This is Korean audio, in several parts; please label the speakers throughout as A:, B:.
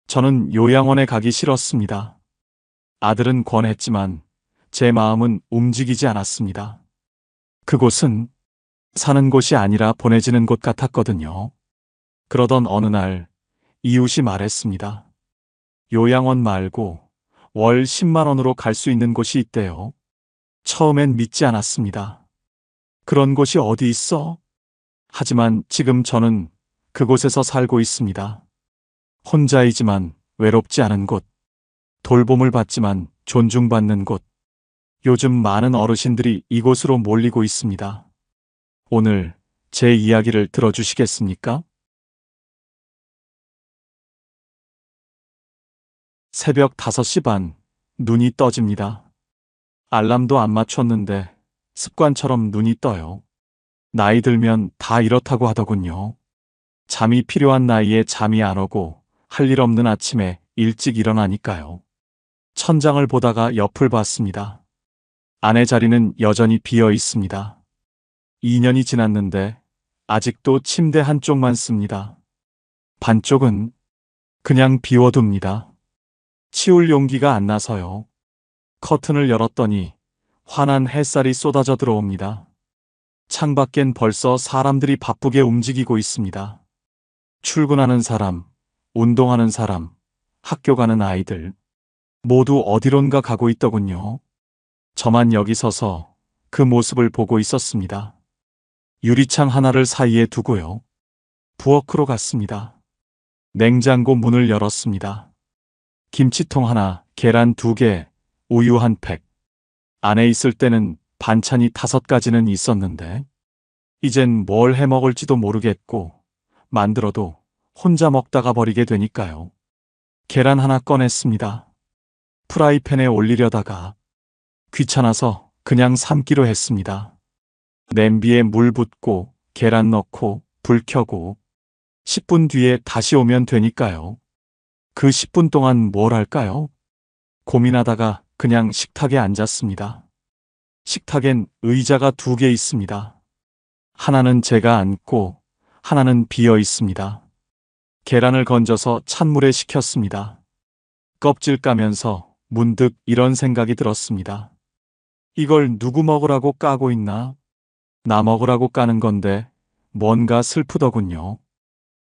A: 저는 요양원에 가기 싫었습니다. 아들은 권했지만 제 마음은 움직이지 않았습니다. 그곳은 사는 곳이 아니라 보내지는 곳 같았거든요. 그러던 어느 날 이웃이 말했습니다. 요양원 말고 월 10만 원으로 갈 수 있는 곳이 있대요. 처음엔 믿지 않았습니다. 그런 곳이 어디 있어? 하지만 지금 저는 그곳에서 살고 있습니다. 혼자이지만 외롭지 않은 곳, 돌봄을 받지만 존중받는 곳. 요즘 많은 어르신들이 이곳으로 몰리고 있습니다. 오늘 제 이야기를 들어주시겠습니까? 새벽 5시 반, 눈이 떠집니다. 알람도 안 맞췄는데 습관처럼 눈이 떠요. 나이 들면 다 이렇다고 하더군요. 잠이 필요한 나이에 잠이 안 오고 할 일 없는 아침에 일찍 일어나니까요. 천장을 보다가 옆을 봤습니다. 아내 자리는 여전히 비어 있습니다. 2년이 지났는데 아직도 침대 한쪽만 씁니다. 반쪽은 그냥 비워둡니다. 치울 용기가 안 나서요. 커튼을 열었더니 환한 햇살이 쏟아져 들어옵니다. 창밖엔 벌써 사람들이 바쁘게 움직이고 있습니다. 출근하는 사람, 운동하는 사람, 학교 가는 아이들, 모두 어디론가 가고 있더군요. 저만 여기 서서 그 모습을 보고 있었습니다. 유리창 하나를 사이에 두고요. 부엌으로 갔습니다. 냉장고 문을 열었습니다. 김치통 하나, 계란 2개, 우유 한 팩. 안에 있을 때는 반찬이 5가지는 있었는데 이젠 뭘 해 먹을지도 모르겠고 만들어도 혼자 먹다가 버리게 되니까요. 계란 하나 꺼냈습니다. 프라이팬에 올리려다가 귀찮아서 그냥 삶기로 했습니다. 냄비에 물 붓고 계란 넣고 불 켜고 10분 뒤에 다시 오면 되니까요. 그 10분 동안 뭘 할까요? 고민하다가 그냥 식탁에 앉았습니다. 식탁엔 의자가 2개 있습니다. 하나는 제가 앉고 하나는 비어 있습니다. 계란을 건져서 찬물에 식혔습니다. 껍질 까면서 문득 이런 생각이 들었습니다. 이걸 누구 먹으라고 까고 있나? 나 먹으라고 까는 건데 뭔가 슬프더군요.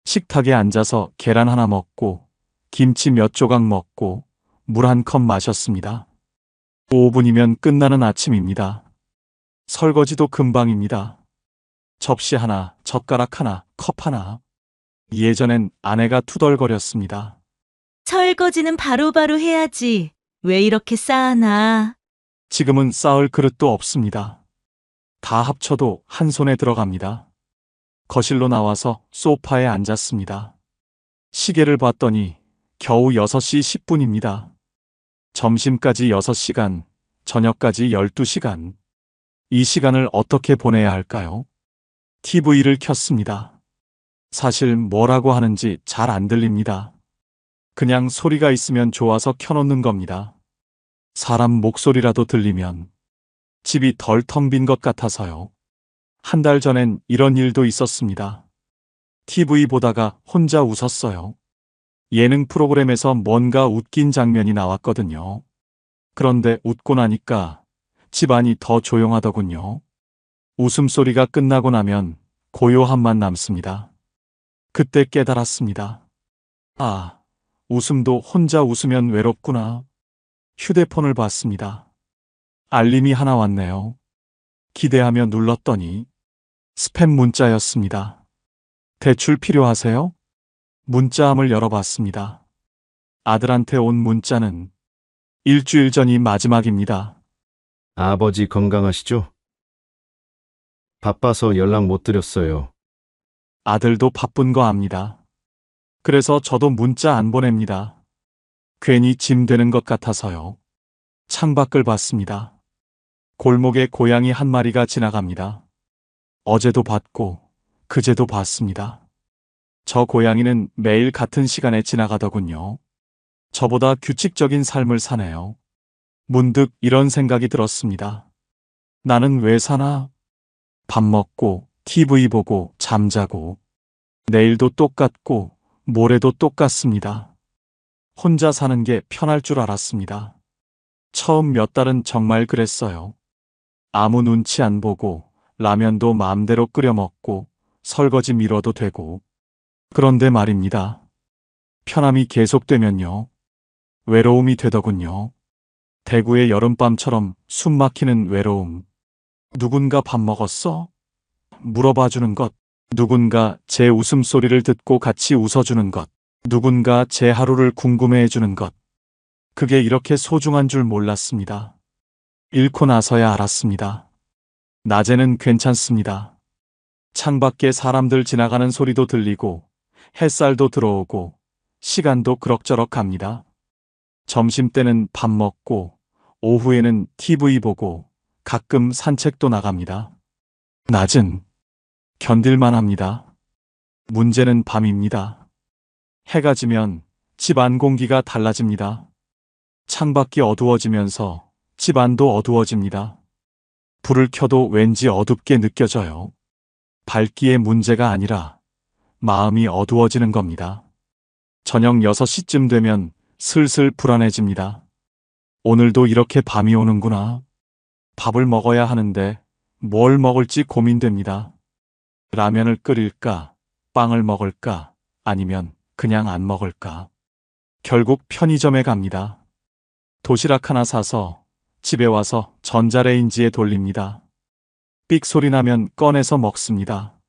A: 식탁에 앉아서 계란 하나 먹고 김치 몇 조각 먹고 물 한 컵 마셨습니다. 5분이면 끝나는 아침입니다. 설거지도 금방입니다. 접시 하나, 젓가락 하나, 컵 하나. 예전엔 아내가 투덜거렸습니다.
B: 설거지는 바로바로 해야지. 왜 이렇게 쌓아놔?
A: 지금은 쌓을 그릇도 없습니다. 다 합쳐도 한 손에 들어갑니다. 거실로 나와서 소파에 앉았습니다. 시계를 봤더니 겨우 6시 10분입니다. 점심까지 6시간, 저녁까지 12시간. 이 시간을 어떻게 보내야 할까요? TV를 켰습니다. 사실 뭐라고 하는지 잘 안 들립니다. 그냥 소리가 있으면 좋아서 켜놓는 겁니다. 사람 목소리라도 들리면 집이 덜 텅 빈 것 같아서요. 한 달 전엔 이런 일도 있었습니다. TV 보다가 혼자 웃었어요. 예능 프로그램에서 뭔가 웃긴 장면이 나왔거든요. 그런데 웃고 나니까 집안이 더 조용하더군요. 웃음소리가 끝나고 나면 고요함만 남습니다. 그때 깨달았습니다. 아, 웃음도 혼자 웃으면 외롭구나. 휴대폰을 봤습니다. 알림이 하나 왔네요. 기대하며 눌렀더니 스팸 문자였습니다. 대출 필요하세요? 문자함을 열어봤습니다. 아들한테 온 문자는 일주일 전이 마지막입니다.
C: 아버지 건강하시죠? 바빠서 연락 못 드렸어요.
A: 아들도 바쁜 거 압니다. 그래서 저도 문자 안 보냅니다. 괜히 짐 되는 것 같아서요. 창밖을 봤습니다. 골목에 고양이 한 마리가 지나갑니다. 어제도 봤고 그제도 봤습니다. 저 고양이는 매일 같은 시간에 지나가더군요. 저보다 규칙적인 삶을 사네요. 문득 이런 생각이 들었습니다. 나는 왜 사나? 밥 먹고 TV 보고 잠자고 내일도 똑같고 모레도 똑같습니다. 혼자 사는 게 편할 줄 알았습니다. 처음 몇 달은 정말 그랬어요. 아무 눈치 안 보고 라면도 마음대로 끓여 먹고 설거지 미뤄도 되고. 그런데 말입니다. 편함이 계속되면요. 외로움이 되더군요. 대구의 여름밤처럼 숨 막히는 외로움. 누군가 밥 먹었어? 물어봐 주는 것. 누군가 제 웃음소리를 듣고 같이 웃어주는 것. 누군가 제 하루를 궁금해해 주는 것. 그게 이렇게 소중한 줄 몰랐습니다. 잃고 나서야 알았습니다. 낮에는 괜찮습니다. 창밖에 사람들 지나가는 소리도 들리고 햇살도 들어오고 시간도 그럭저럭 갑니다. 점심때는 밥 먹고 오후에는 TV 보고 가끔 산책도 나갑니다. 낮은 견딜만 합니다. 문제는 밤입니다. 해가 지면 집 안 공기가 달라집니다. 창밖이 어두워지면서 집 안도 어두워집니다. 불을 켜도 왠지 어둡게 느껴져요. 밝기의 문제가 아니라 마음이 어두워지는 겁니다. 저녁 6시쯤 되면 슬슬 불안해집니다. 오늘도 이렇게 밤이 오는구나. 밥을 먹어야 하는데 뭘 먹을지 고민됩니다. 라면을 끓일까? 빵을 먹을까? 아니면 그냥 안 먹을까? 결국 편의점에 갑니다. 도시락 하나 사서 집에 와서 전자레인지에 돌립니다. 삑 소리 나면 꺼내서 먹습니다.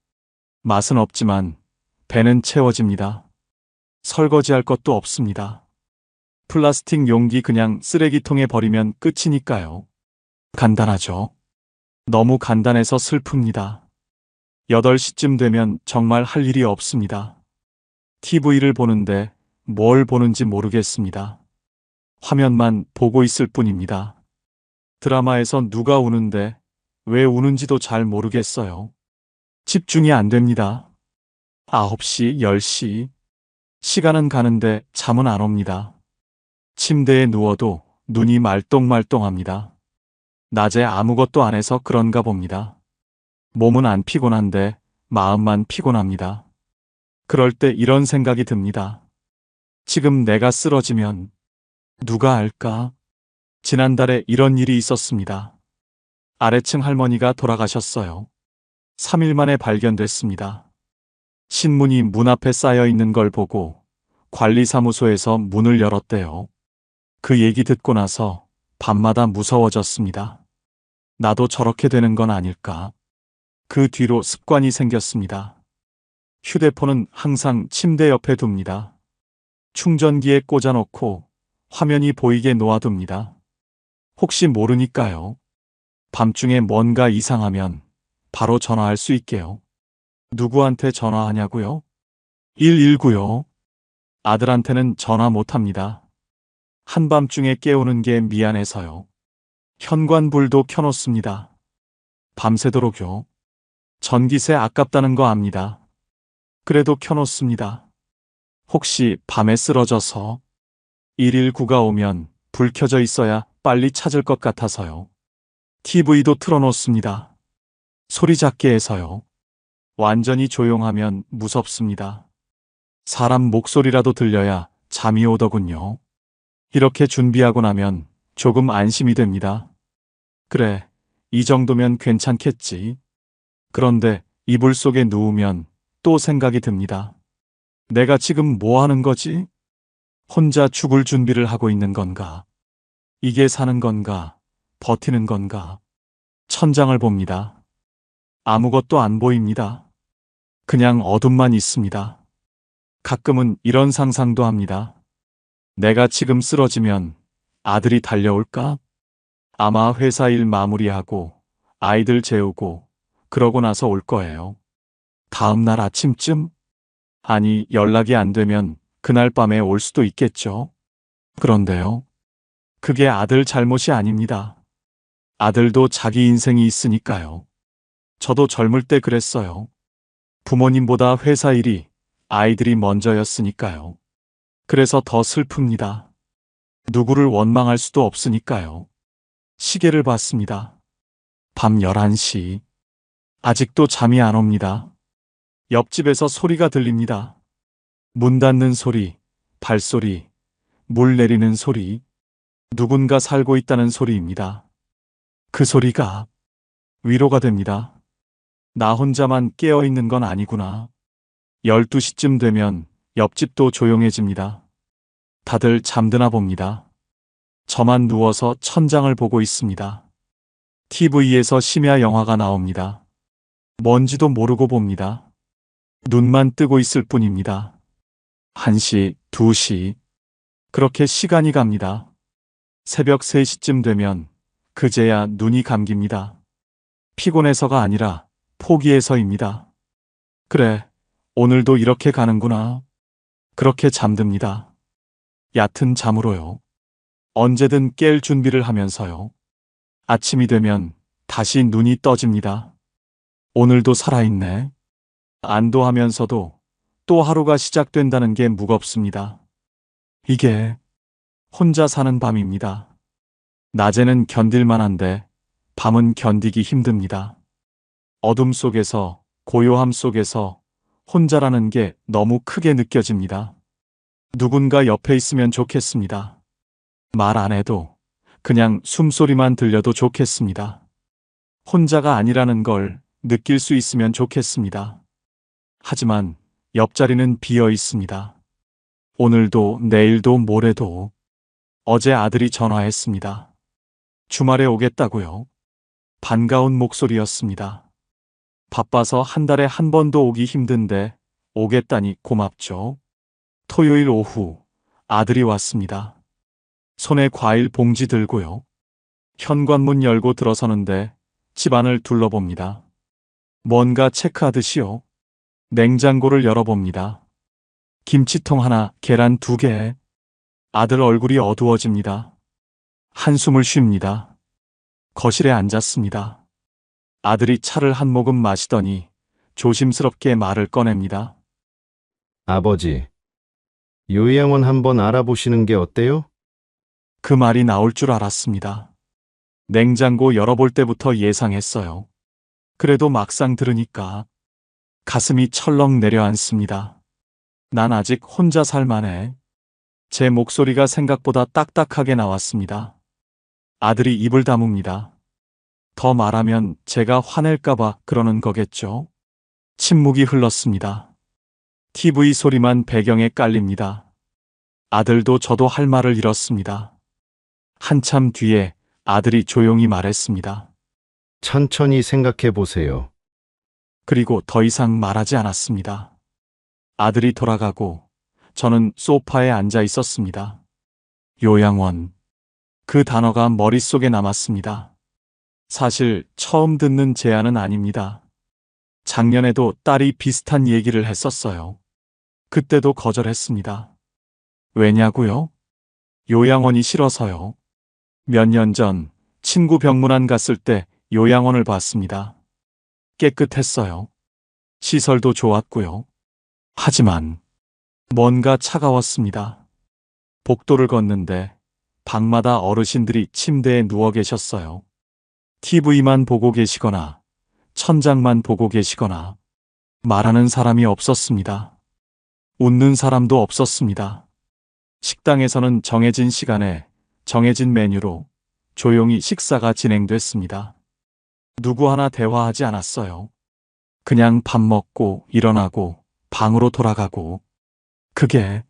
A: 맛은 없지만 배는 채워집니다. 설거지할 것도 없습니다. 플라스틱 용기 그냥 쓰레기통에 버리면 끝이니까요. 간단하죠? 너무 간단해서 슬픕니다. 8시쯤 되면 정말 할 일이 없습니다. TV를 보는데 뭘 보는지 모르겠습니다. 화면만 보고 있을 뿐입니다. 드라마에서 누가 우는데 왜 우는지도 잘 모르겠어요. 집중이 안 됩니다. 9시, 10시. 시간은 가는데 잠은 안 옵니다. 침대에 누워도 눈이 말똥말똥합니다. 낮에 아무것도 안 해서 그런가 봅니다. 몸은 안 피곤한데 마음만 피곤합니다. 그럴 때 이런 생각이 듭니다. 지금 내가 쓰러지면 누가 알까? 지난달에 이런 일이 있었습니다. 아래층 할머니가 돌아가셨어요. 3일 만에 발견됐습니다. 신문이 문 앞에 쌓여 있는 걸 보고 관리사무소에서 문을 열었대요. 그 얘기 듣고 나서 밤마다 무서워졌습니다. 나도 저렇게 되는 건 아닐까? 그 뒤로 습관이 생겼습니다. 휴대폰은 항상 침대 옆에 둡니다. 충전기에 꽂아놓고 화면이 보이게 놓아둡니다. 혹시 모르니까요. 밤중에 뭔가 이상하면 바로 전화할 수 있게요. 누구한테 전화하냐고요? 119요. 아들한테는 전화 못합니다. 한밤중에 깨우는 게 미안해서요. 현관불도 켜놓습니다. 밤새도록요. 전기세 아깝다는 거 압니다. 그래도 켜놓습니다. 혹시 밤에 쓰러져서 119가 오면 불 켜져 있어야 빨리 찾을 것 같아서요. TV도 틀어놓습니다. 소리 작게 해서요. 완전히 조용하면 무섭습니다. 사람 목소리라도 들려야 잠이 오더군요. 이렇게 준비하고 나면 조금 안심이 됩니다. 그래, 이 정도면 괜찮겠지. 그런데 이불 속에 누우면 또 생각이 듭니다. 내가 지금 뭐 하는 거지? 혼자 죽을 준비를 하고 있는 건가? 이게 사는 건가? 버티는 건가? 천장을 봅니다. 아무것도 안 보입니다. 그냥 어둠만 있습니다. 가끔은 이런 상상도 합니다. 내가 지금 쓰러지면 아들이 달려올까? 아마 회사 일 마무리하고 아이들 재우고 그러고 나서 올 거예요. 다음 날 아침쯤? 아니, 연락이 안 되면 그날 밤에 올 수도 있겠죠. 그런데요. 그게 아들 잘못이 아닙니다. 아들도 자기 인생이 있으니까요. 저도 젊을 때 그랬어요. 부모님보다 회사 일이 아이들이 먼저였으니까요. 그래서 더 슬픕니다. 누구를 원망할 수도 없으니까요. 시계를 봤습니다. 밤 11시. 아직도 잠이 안 옵니다. 옆집에서 소리가 들립니다. 문 닫는 소리, 발소리, 물 내리는 소리, 누군가 살고 있다는 소리입니다. 그 소리가 위로가 됩니다. 나 혼자만 깨어 있는 건 아니구나. 12시쯤 되면 옆집도 조용해집니다. 다들 잠드나 봅니다. 저만 누워서 천장을 보고 있습니다. TV에서 심야 영화가 나옵니다. 뭔지도 모르고 봅니다. 눈만 뜨고 있을 뿐입니다. 1시, 2시. 그렇게 시간이 갑니다. 새벽 3시쯤 되면 그제야 눈이 감깁니다. 피곤해서가 아니라 포기해서입니다. 그래, 오늘도 이렇게 가는구나. 그렇게 잠듭니다. 얕은 잠으로요. 언제든 깰 준비를 하면서요. 아침이 되면 다시 눈이 떠집니다. 오늘도 살아있네. 안도하면서도 또 하루가 시작된다는 게 무겁습니다. 이게 혼자 사는 밤입니다. 낮에는 견딜만한데 밤은 견디기 힘듭니다. 어둠 속에서, 고요함 속에서 혼자라는 게 너무 크게 느껴집니다. 누군가 옆에 있으면 좋겠습니다. 말 안 해도 그냥 숨소리만 들려도 좋겠습니다. 혼자가 아니라는 걸 느낄 수 있으면 좋겠습니다. 하지만 옆자리는 비어 있습니다. 오늘도 내일도 모레도. 어제 아들이 전화했습니다. 주말에 오겠다고요. 반가운 목소리였습니다. 바빠서 한 달에 한 번도 오기 힘든데 오겠다니 고맙죠. 토요일 오후 아들이 왔습니다. 손에 과일 봉지 들고요. 현관문 열고 들어서는데 집안을 둘러봅니다. 뭔가 체크하듯이요. 냉장고를 열어봅니다. 김치통 하나, 계란 2개. 아들 얼굴이 어두워집니다. 한숨을 쉽니다. 거실에 앉았습니다. 아들이 차를 한 모금 마시더니 조심스럽게 말을 꺼냅니다.
C: 아버지, 요양원 한번 알아보시는 게 어때요?
A: 그 말이 나올 줄 알았습니다. 냉장고 열어볼 때부터 예상했어요. 그래도 막상 들으니까 가슴이 철렁 내려앉습니다. 난 아직 혼자 살만해. 제 목소리가 생각보다 딱딱하게 나왔습니다. 아들이 입을 다뭅니다. 더 말하면 제가 화낼까봐 그러는 거겠죠? 침묵이 흘렀습니다. TV 소리만 배경에 깔립니다. 아들도 저도 할 말을 잃었습니다. 한참 뒤에 아들이 조용히 말했습니다.
C: 천천히 생각해 보세요.
A: 그리고 더 이상 말하지 않았습니다. 아들이 돌아가고 저는 소파에 앉아 있었습니다. 요양원. 그 단어가 머릿속에 남았습니다. 사실 처음 듣는 제안은 아닙니다. 작년에도 딸이 비슷한 얘기를 했었어요. 그때도 거절했습니다. 왜냐고요? 요양원이 싫어서요. 몇 년 전 친구 병문안 갔을 때 요양원을 봤습니다. 깨끗했어요. 시설도 좋았고요. 하지만 뭔가 차가웠습니다. 복도를 걷는데 방마다 어르신들이 침대에 누워 계셨어요. TV만 보고 계시거나 천장만 보고 계시거나 말하는 사람이 없었습니다. 웃는 사람도 없었습니다. 식당에서는 정해진 시간에 정해진 메뉴로 조용히 식사가 진행됐습니다. 누구 하나 대화하지 않았어요. 그냥 밥 먹고 일어나고 방으로 돌아가고 그게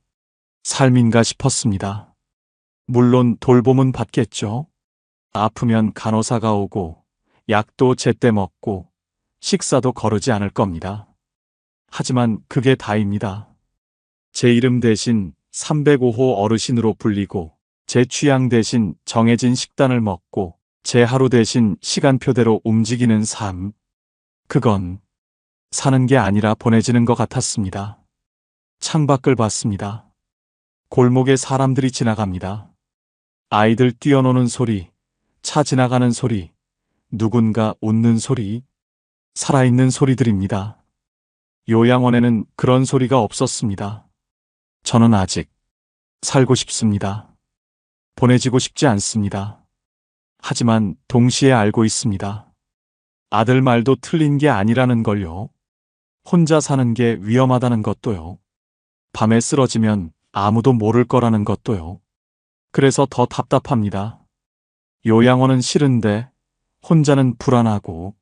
A: 삶인가 싶었습니다. 물론 돌봄은 받겠죠. 아프면 간호사가 오고 약도 제때 먹고 식사도 거르지 않을 겁니다. 하지만 그게 다입니다. 제 이름 대신 305호 어르신으로 불리고 제 취향 대신 정해진 식단을 먹고 제 하루 대신 시간표대로 움직이는 삶. 그건 사는 게 아니라 보내지는 것 같았습니다. 창밖을 봤습니다. 골목에 사람들이 지나갑니다. 아이들 뛰어노는 소리, 차 지나가는 소리, 누군가 웃는 소리, 살아있는 소리들입니다. 요양원에는 그런 소리가 없었습니다. 저는 아직 살고 싶습니다. 보내지고 싶지 않습니다. 하지만 동시에 알고 있습니다. 아들 말도 틀린 게 아니라는 걸요. 혼자 사는 게 위험하다는 것도요. 밤에 쓰러지면 아무도 모를 거라는 것도요. 그래서 더 답답합니다. 요양원은 싫은데 혼자는 불안하고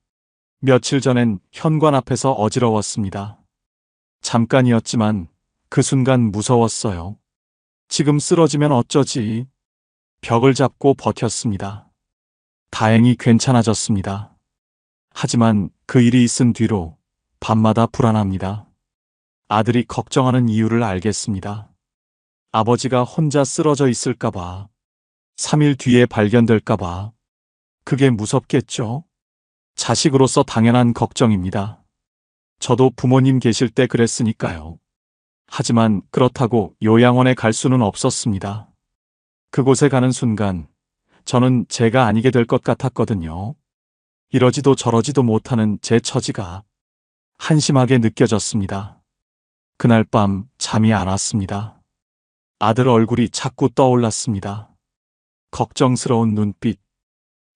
A: 며칠 전엔 현관 앞에서 어지러웠습니다. 잠깐이었지만 그 순간 무서웠어요. 지금 쓰러지면 어쩌지? 벽을 잡고 버텼습니다. 다행히 괜찮아졌습니다. 하지만 그 일이 있은 뒤로 밤마다 불안합니다. 아들이 걱정하는 이유를 알겠습니다. 아버지가 혼자 쓰러져 있을까봐, 3일 뒤에 발견될까봐, 그게 무섭겠죠? 자식으로서 당연한 걱정입니다. 저도 부모님 계실 때 그랬으니까요. 하지만 그렇다고 요양원에 갈 수는 없었습니다. 그곳에 가는 순간 저는 제가 아니게 될 것 같았거든요. 이러지도 저러지도 못하는 제 처지가 한심하게 느껴졌습니다. 그날 밤 잠이 안 왔습니다. 아들 얼굴이 자꾸 떠올랐습니다. 걱정스러운 눈빛,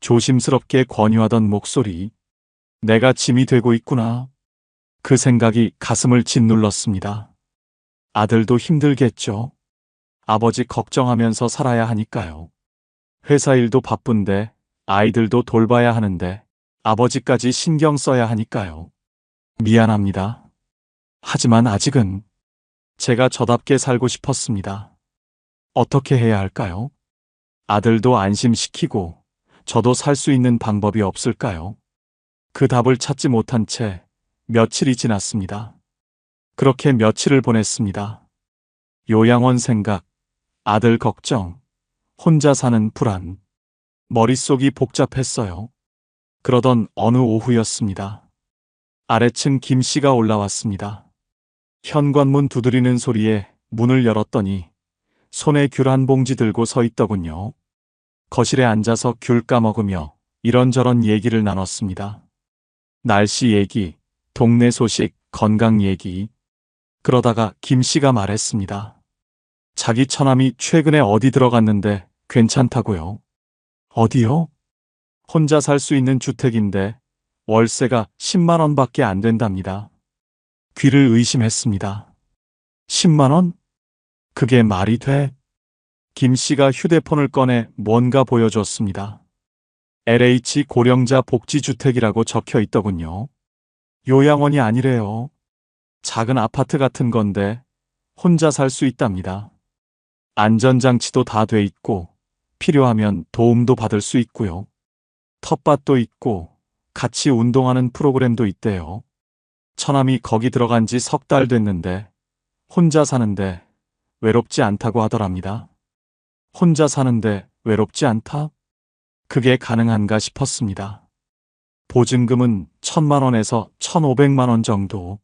A: 조심스럽게 권유하던 목소리, 내가 짐이 되고 있구나. 그 생각이 가슴을 짓눌렀습니다. 아들도 힘들겠죠. 아버지 걱정하면서 살아야 하니까요. 회사 일도 바쁜데 아이들도 돌봐야 하는데 아버지까지 신경 써야 하니까요. 미안합니다. 하지만 아직은 제가 저답게 살고 싶었습니다. 어떻게 해야 할까요? 아들도 안심시키고 저도 살 수 있는 방법이 없을까요? 그 답을 찾지 못한 채 며칠이 지났습니다. 그렇게 며칠을 보냈습니다. 요양원 생각, 아들 걱정, 혼자 사는 불안, 머릿속이 복잡했어요. 그러던 어느 오후였습니다. 아래층 김 씨가 올라왔습니다. 현관문 두드리는 소리에 문을 열었더니 손에 귤 한 봉지 들고 서 있더군요. 거실에 앉아서 귤 까먹으며 이런저런 얘기를 나눴습니다. 날씨 얘기, 동네 소식, 건강 얘기. 그러다가 김 씨가 말했습니다. 자기 처남이 최근에 어디 들어갔는데 괜찮다고요. 어디요? 혼자 살 수 있는 주택인데 월세가 10만 원밖에 안 된답니다. 귀를 의심했습니다. 10만 원? 그게 말이 돼? 김 씨가 휴대폰을 꺼내 뭔가 보여줬습니다. LH 고령자 복지주택이라고 적혀 있더군요. 요양원이 아니래요. 작은 아파트 같은 건데 혼자 살 수 있답니다. 안전장치도 다 돼 있고 필요하면 도움도 받을 수 있고요. 텃밭도 있고 같이 운동하는 프로그램도 있대요. 처남이 거기 들어간 지 3달 됐는데 혼자 사는데 외롭지 않다고 하더랍니다. 혼자 사는데 외롭지 않다? 그게 가능한가 싶었습니다. 보증금은 1,000만 원에서 1,500만 원 정도.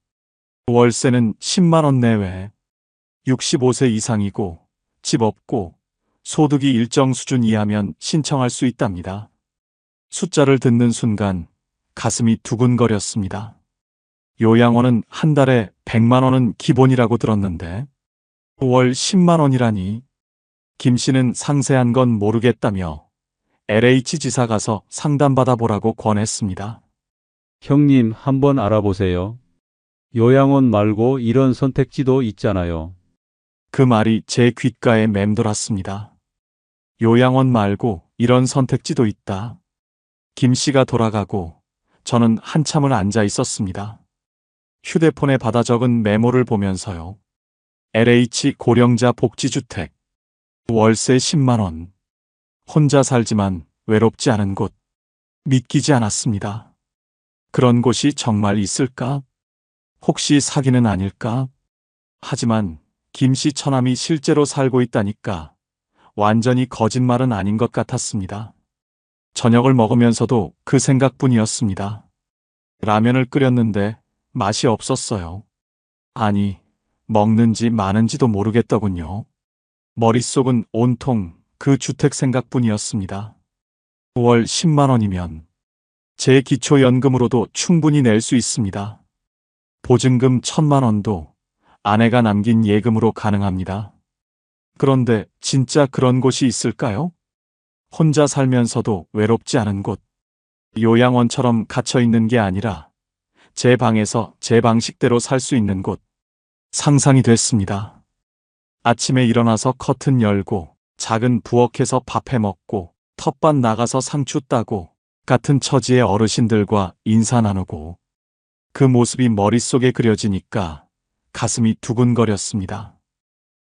A: 월세는 10만 원 내외. 65세 이상이고 집 없고 소득이 일정 수준 이하면 신청할 수 있답니다. 숫자를 듣는 순간 가슴이 두근거렸습니다. 요양원은 한 달에 100만 원은 기본이라고 들었는데 월 10만 원이라니. 김 씨는 상세한 건 모르겠다며 LH 지사 가서 상담받아 보라고 권했습니다.
D: 형님, 한번 알아보세요. 요양원 말고 이런 선택지도 있잖아요.
A: 그 말이 제 귓가에 맴돌았습니다. 요양원 말고 이런 선택지도 있다. 김 씨가 돌아가고 저는 한참을 앉아 있었습니다. 휴대폰에 받아 적은 메모를 보면서요. LH 고령자 복지주택. 월세 10만 원. 혼자 살지만 외롭지 않은 곳. 믿기지 않았습니다. 그런 곳이 정말 있을까? 혹시 사기는 아닐까? 하지만 김 씨 처남이 실제로 살고 있다니까 완전히 거짓말은 아닌 것 같았습니다. 저녁을 먹으면서도 그 생각뿐이었습니다. 라면을 끓였는데 맛이 없었어요. 아니, 먹는지 마는지도 모르겠더군요. 머릿속은 온통 그 주택 생각뿐이었습니다. 월 10만 원이면 제 기초연금으로도 충분히 낼 수 있습니다. 보증금 1,000만 원도 아내가 남긴 예금으로 가능합니다. 그런데 진짜 그런 곳이 있을까요? 혼자 살면서도 외롭지 않은 곳. 요양원처럼 갇혀 있는 게 아니라 제 방에서 제 방식대로 살 수 있는 곳. 상상이 됐습니다. 아침에 일어나서 커튼 열고 작은 부엌에서 밥해 먹고 텃밭 나가서 상추 따고 같은 처지의 어르신들과 인사 나누고 그 모습이 머릿속에 그려지니까 가슴이 두근거렸습니다.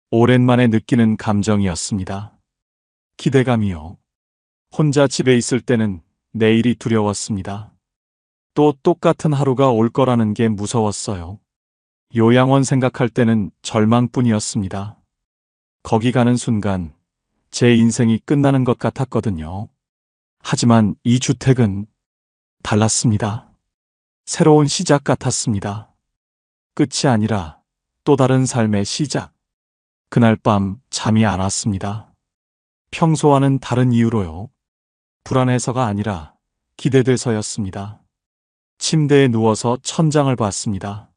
A: 오랜만에 느끼는 감정이었습니다. 기대감이요. 혼자 집에 있을 때는 내일이 두려웠습니다. 또 똑같은 하루가 올 거라는 게 무서웠어요. 요양원 생각할 때는 절망뿐이었습니다. 거기 가는 순간 제 인생이 끝나는 것 같았거든요. 하지만 이 주택은 달랐습니다. 새로운 시작 같았습니다. 끝이 아니라 또 다른 삶의 시작. 그날 밤 잠이 안 왔습니다. 평소와는 다른 이유로요. 불안해서가 아니라 기대돼서였습니다. 침대에 누워서 천장을 봤습니다.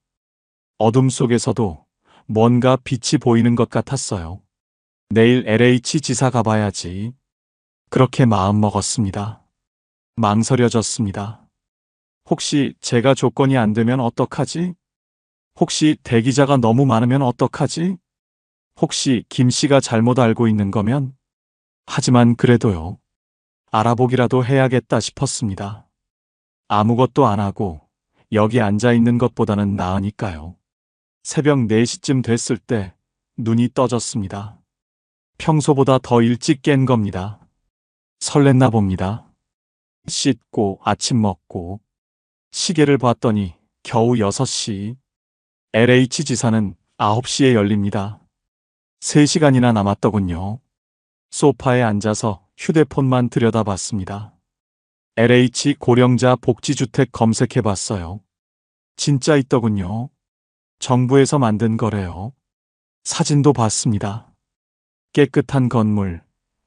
A: 어둠 속에서도 뭔가 빛이 보이는 것 같았어요. 내일 LH 지사 가봐야지. 그렇게 마음먹었습니다. 망설여졌습니다. 혹시 제가 조건이 안 되면 어떡하지? 혹시 대기자가 너무 많으면 어떡하지? 혹시 김 씨가 잘못 알고 있는 거면? 하지만 그래도요. 알아보기라도 해야겠다 싶었습니다. 아무것도 안 하고 여기 앉아 있는 것보다는 나으니까요. 새벽 4시쯤 됐을 때 눈이 떠졌습니다. 평소보다 더 일찍 깬 겁니다. 설렜나 봅니다. 씻고 아침 먹고 시계를 봤더니 겨우 6시. LH 지사는 9시에 열립니다. 3시간이나 남았더군요. 소파에 앉아서 휴대폰만 들여다봤습니다. LH 고령자 복지주택 검색해봤어요. 진짜 있더군요. 정부에서 만든 거래요. 사진도 봤습니다. 깨끗한 건물,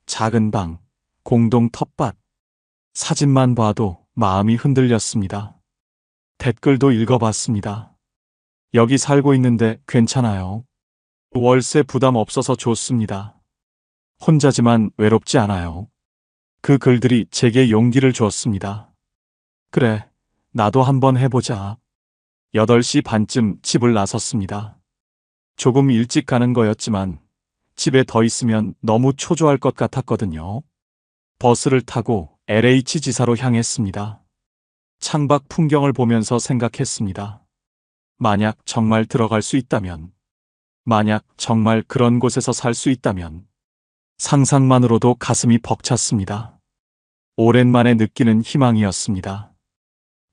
A: 작은 방, 공동 텃밭. 사진만 봐도 마음이 흔들렸습니다. 댓글도 읽어봤습니다. 여기 살고 있는데 괜찮아요. 월세 부담 없어서 좋습니다. 혼자지만 외롭지 않아요. 그 글들이 제게 용기를 주었습니다. 그래, 나도 한번 해보자. 8시 반쯤 집을 나섰습니다. 조금 일찍 가는 거였지만 집에 더 있으면 너무 초조할 것 같았거든요. 버스를 타고 LH 지사로 향했습니다. 창밖 풍경을 보면서 생각했습니다. 만약 정말 들어갈 수 있다면, 만약 정말 그런 곳에서 살 수 있다면, 상상만으로도 가슴이 벅찼습니다. 오랜만에 느끼는 희망이었습니다.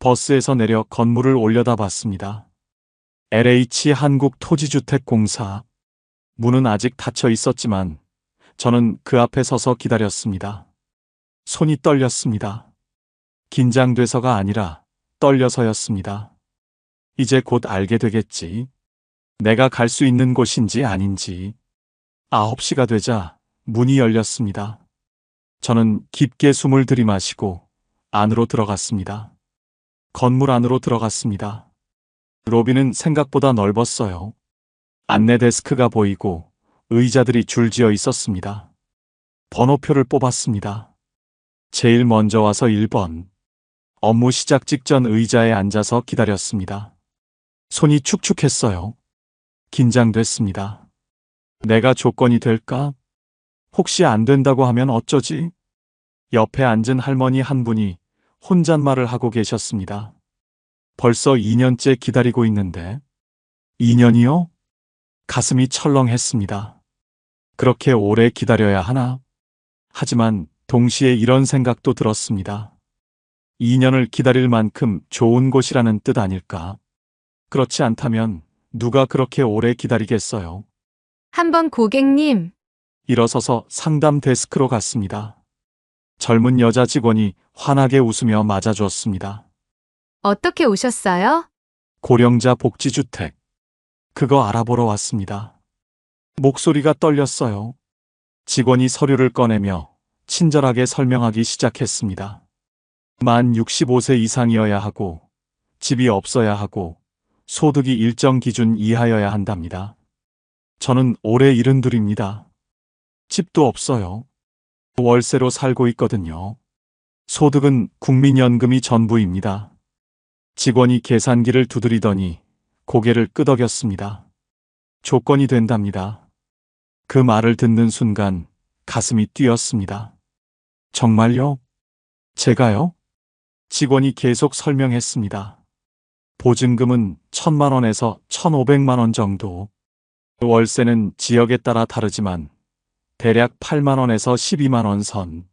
A: 버스에서 내려 건물을 올려다봤습니다. LH 한국토지주택공사. 문은 아직 닫혀 있었지만 저는 그 앞에 서서 기다렸습니다. 손이 떨렸습니다. 긴장돼서가 아니라 떨려서였습니다. 이제 곧 알게 되겠지. 내가 갈 수 있는 곳인지 아닌지. 9시가 되자 문이 열렸습니다. 저는 깊게 숨을 들이마시고 안으로 들어갔습니다. 건물 안으로 들어갔습니다. 로비는 생각보다 넓었어요. 안내 데스크가 보이고 의자들이 줄지어 있었습니다. 번호표를 뽑았습니다. 제일 먼저 와서 1번. 업무 시작 직전 의자에 앉아서 기다렸습니다. 손이 축축했어요. 긴장됐습니다. 내가 조건이 될까? 혹시 안 된다고 하면 어쩌지? 옆에 앉은 할머니 한 분이 혼잣말을 하고 계셨습니다. 벌써 2년째 기다리고 있는데. 2년이요? 가슴이 철렁했습니다. 그렇게 오래 기다려야 하나? 하지만 동시에 이런 생각도 들었습니다. 2년을 기다릴 만큼 좋은 곳이라는 뜻 아닐까? 그렇지 않다면 누가 그렇게 오래 기다리겠어요?
E: 한번 고객님,
A: 일어서서 상담 데스크로 갔습니다. 젊은 여자 직원이 환하게 웃으며 맞아주었습니다.
E: 어떻게 오셨어요?
A: 고령자 복지주택. 그거 알아보러 왔습니다. 목소리가 떨렸어요. 직원이 서류를 꺼내며 친절하게 설명하기 시작했습니다. 만 65세 이상이어야 하고, 집이 없어야 하고, 소득이 일정 기준 이하여야 한답니다. 저는 올해 72입니다. 집도 없어요. 월세로 살고 있거든요. 소득은 국민연금이 전부입니다. 직원이 계산기를 두드리더니 고개를 끄덕였습니다. 조건이 된답니다. 그 말을 듣는 순간 가슴이 뛰었습니다. 정말요? 제가요? 직원이 계속 설명했습니다. 보증금은 1,000만 원에서 1,500만 원 정도. 월세는 지역에 따라 다르지만 대략 8만 원에서 12만 원 선.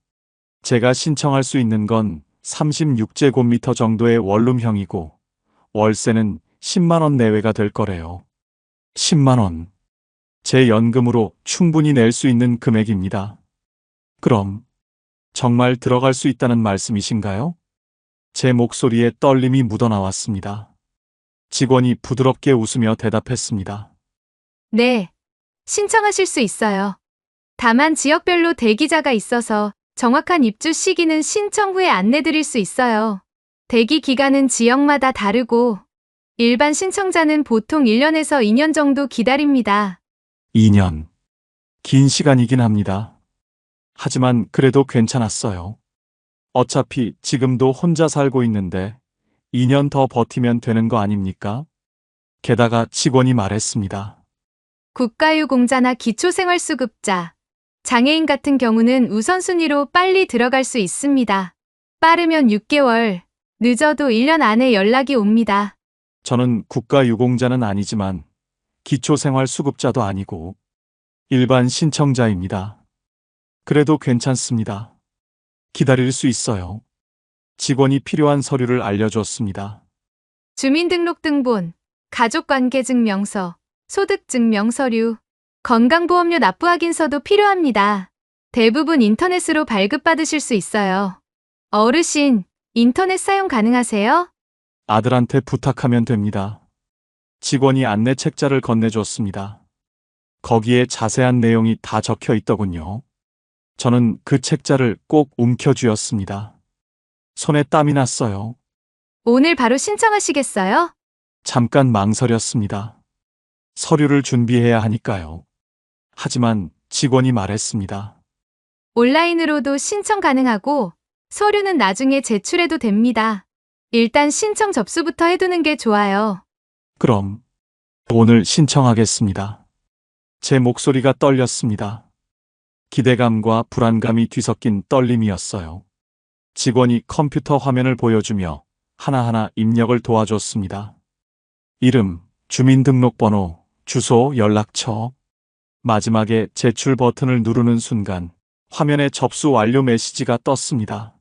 A: 제가 신청할 수 있는 건 36제곱미터 정도의 원룸형이고 월세는 10만 원 내외가 될 거래요. 10만 원. 제 연금으로 충분히 낼 수 있는 금액입니다. 그럼 정말 들어갈 수 있다는 말씀이신가요? 제 목소리에 떨림이 묻어나왔습니다. 직원이 부드럽게 웃으며 대답했습니다.
E: 네. 신청하실 수 있어요. 다만 지역별로 대기자가 있어서 정확한 입주 시기는 신청 후에 안내드릴 수 있어요. 대기 기간은 지역마다 다르고 일반 신청자는 보통 1년에서 2년 정도 기다립니다.
A: 2년. 긴 시간이긴 합니다. 하지만 그래도 괜찮았어요. 어차피 지금도 혼자 살고 있는데 2년 더 버티면 되는 거 아닙니까? 게다가 직원이 말했습니다.
E: 국가유공자나 기초생활수급자, 장애인 같은 경우는 우선순위로 빨리 들어갈 수 있습니다. 빠르면 6개월, 늦어도 1년 안에 연락이 옵니다.
A: 저는 국가유공자는 아니지만 기초생활수급자도 아니고 일반 신청자입니다. 그래도 괜찮습니다. 기다릴 수 있어요. 직원이 필요한 서류를 알려줬습니다.
E: 주민등록등본, 가족관계증명서, 소득증명서류, 건강보험료 납부 확인서도 필요합니다. 대부분 인터넷으로 발급받으실 수 있어요. 어르신, 인터넷 사용 가능하세요?
A: 아들한테 부탁하면 됩니다. 직원이 안내 책자를 건네줬습니다. 거기에 자세한 내용이 다 적혀 있더군요. 저는 그 책자를 꼭 움켜쥐었습니다. 손에 땀이 났어요.
E: 오늘 바로 신청하시겠어요?
A: 잠깐 망설였습니다. 서류를 준비해야 하니까요. 하지만 직원이 말했습니다.
E: 온라인으로도 신청 가능하고 서류는 나중에 제출해도 됩니다. 일단 신청 접수부터 해두는 게 좋아요.
A: 그럼 오늘 신청하겠습니다. 제 목소리가 떨렸습니다. 기대감과 불안감이 뒤섞인 떨림이었어요. 직원이 컴퓨터 화면을 보여주며 하나하나 입력을 도와줬습니다. 이름, 주민등록번호, 주소, 연락처. 마지막에 제출 버튼을 누르는 순간 화면에 접수 완료 메시지가 떴습니다.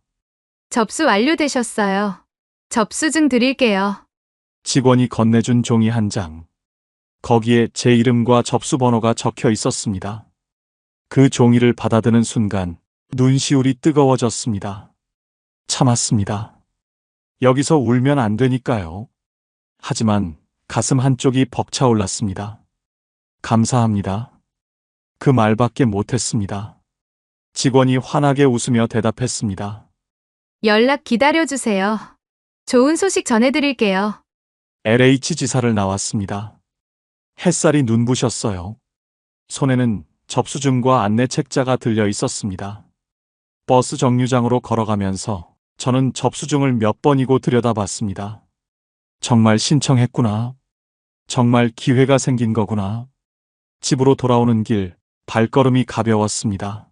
E: 접수 완료되셨어요. 접수증 드릴게요.
A: 직원이 건네준 종이 한 장. 거기에 제 이름과 접수번호가 적혀 있었습니다. 그 종이를 받아드는 순간 눈시울이 뜨거워졌습니다. 참았습니다. 여기서 울면 안 되니까요. 하지만 가슴 한쪽이 벅차올랐습니다. 감사합니다. 그 말밖에 못했습니다. 직원이 환하게 웃으며 대답했습니다.
E: 연락 기다려주세요. 좋은 소식 전해드릴게요.
A: LH 지사를 나왔습니다. 햇살이 눈부셨어요. 손에는 접수증과 안내 책자가 들려 있었습니다. 버스 정류장으로 걸어가면서 저는 접수증을 몇 번이고 들여다봤습니다. 정말 신청했구나. 정말 기회가 생긴 거구나. 집으로 돌아오는 길 발걸음이 가벼웠습니다.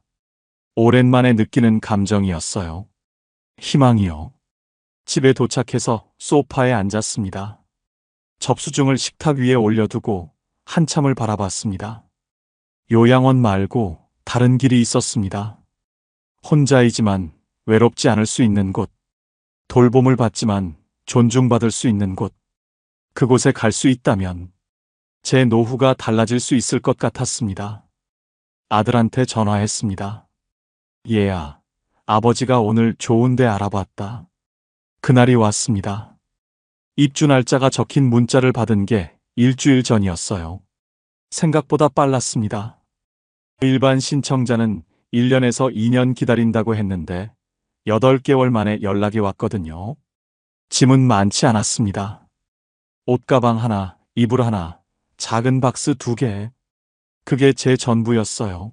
A: 오랜만에 느끼는 감정이었어요. 희망이요. 집에 도착해서 소파에 앉았습니다. 접수증을 식탁 위에 올려두고 한참을 바라봤습니다. 요양원 말고 다른 길이 있었습니다. 혼자이지만 외롭지 않을 수 있는 곳. 돌봄을 받지만 존중받을 수 있는 곳. 그곳에 갈 수 있다면 제 노후가 달라질 수 있을 것 같았습니다. 아들한테 전화했습니다. 얘야, 아버지가 오늘 좋은 데 알아봤다. 그날이 왔습니다. 입주 날짜가 적힌 문자를 받은 게 일주일 전이었어요. 생각보다 빨랐습니다. 일반 신청자는 1년에서 2년 기다린다고 했는데 8개월 만에 연락이 왔거든요. 짐은 많지 않았습니다. 옷가방 하나, 이불 하나, 작은 박스 2개. 그게 제 전부였어요.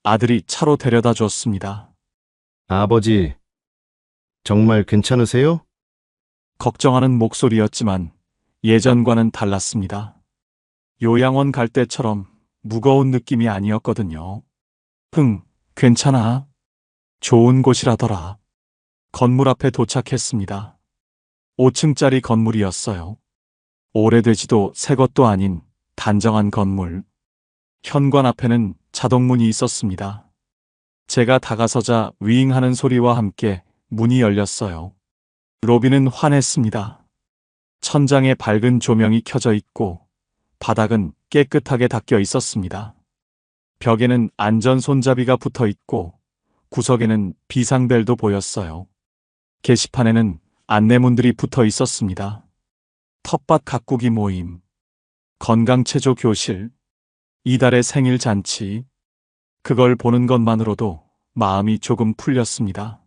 A: 아들이 차로 데려다 줬습니다.
C: 아버지, 정말 괜찮으세요?
A: 걱정하는 목소리였지만 예전과는 달랐습니다. 요양원 갈 때처럼 무거운 느낌이 아니었거든요. 괜찮아. 좋은 곳이라더라. 건물 앞에 도착했습니다. 5층짜리 건물이었어요. 오래되지도 새 것도 아닌 단정한 건물. 현관 앞에는 자동문이 있었습니다. 제가 다가서자 윙하는 소리와 함께 문이 열렸어요. 로비는 환했습니다. 천장에 밝은 조명이 켜져 있고 바닥은 깨끗하게 닦여 있었습니다. 벽에는 안전 손잡이가 붙어 있고 구석에는 비상벨도 보였어요. 게시판에는 안내문들이 붙어 있었습니다. 텃밭 가꾸기 모임, 건강체조 교실, 이달의 생일 잔치. 그걸 보는 것만으로도 마음이 조금 풀렸습니다.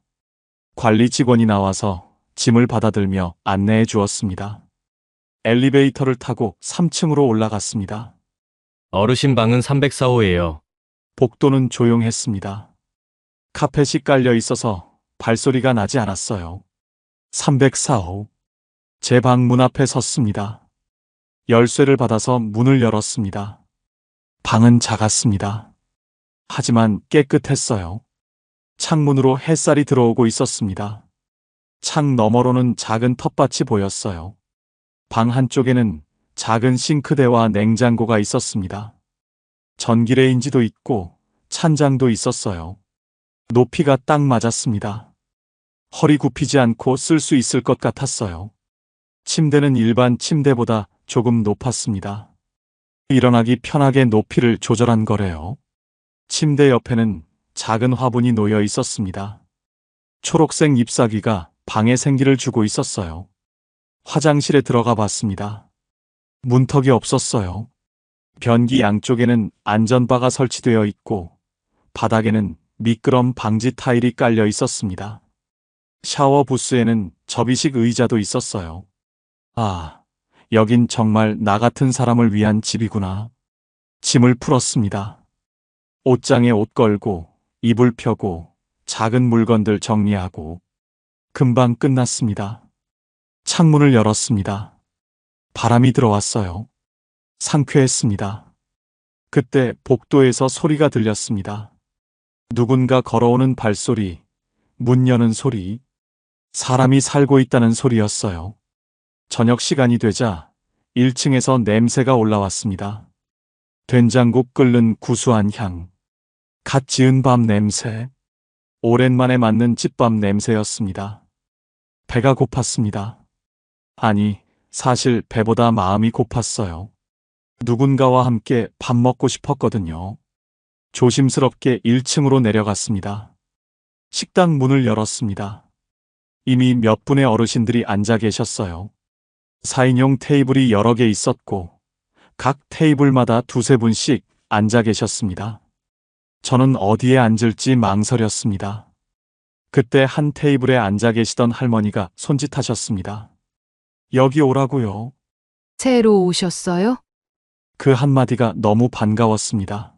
A: 관리 직원이 나와서 짐을 받아들며 안내해 주었습니다. 엘리베이터를 타고 3층으로 올라갔습니다.
F: 어르신 방은 304호예요.
A: 복도는 조용했습니다. 카펫이 깔려 있어서 발소리가 나지 않았어요. 304호. 제 방 문 앞에 섰습니다. 열쇠를 받아서 문을 열었습니다. 방은 작았습니다. 하지만 깨끗했어요. 창문으로 햇살이 들어오고 있었습니다. 창 너머로는 작은 텃밭이 보였어요. 방 한쪽에는 작은 싱크대와 냉장고가 있었습니다. 전기레인지도 있고 찬장도 있었어요. 높이가 딱 맞았습니다. 허리 굽히지 않고 쓸 수 있을 것 같았어요. 침대는 일반 침대보다 조금 높았습니다. 일어나기 편하게 높이를 조절한 거래요. 침대 옆에는 작은 화분이 놓여 있었습니다. 초록색 잎사귀가 방에 생기를 주고 있었어요. 화장실에 들어가 봤습니다. 문턱이 없었어요. 변기 양쪽에는 안전바가 설치되어 있고 바닥에는 미끄럼 방지 타일이 깔려 있었습니다. 샤워 부스에는 접이식 의자도 있었어요. 아, 여긴 정말 나 같은 사람을 위한 집이구나. 짐을 풀었습니다. 옷장에 옷 걸고 이불 펴고 작은 물건들 정리하고 금방 끝났습니다. 창문을 열었습니다. 바람이 들어왔어요. 상쾌했습니다. 그때 복도에서 소리가 들렸습니다. 누군가 걸어오는 발소리, 문 여는 소리, 사람이 살고 있다는 소리였어요. 저녁 시간이 되자 1층에서 냄새가 올라왔습니다. 된장국 끓는 구수한 향, 갓 지은 밥 냄새, 오랜만에 맡는 집밥 냄새였습니다. 배가 고팠습니다. 아니, 사실 배보다 마음이 고팠어요. 누군가와 함께 밥 먹고 싶었거든요. 조심스럽게 1층으로 내려갔습니다. 식당 문을 열었습니다. 이미 몇 분의 어르신들이 앉아 계셨어요. 4인용 테이블이 여러 개 있었고 각 테이블마다 두세 분씩 앉아 계셨습니다. 저는 어디에 앉을지 망설였습니다. 그때 한 테이블에 앉아 계시던 할머니가 손짓하셨습니다. 여기 오라고요.
E: 새로 오셨어요?
A: 그 한마디가 너무 반가웠습니다.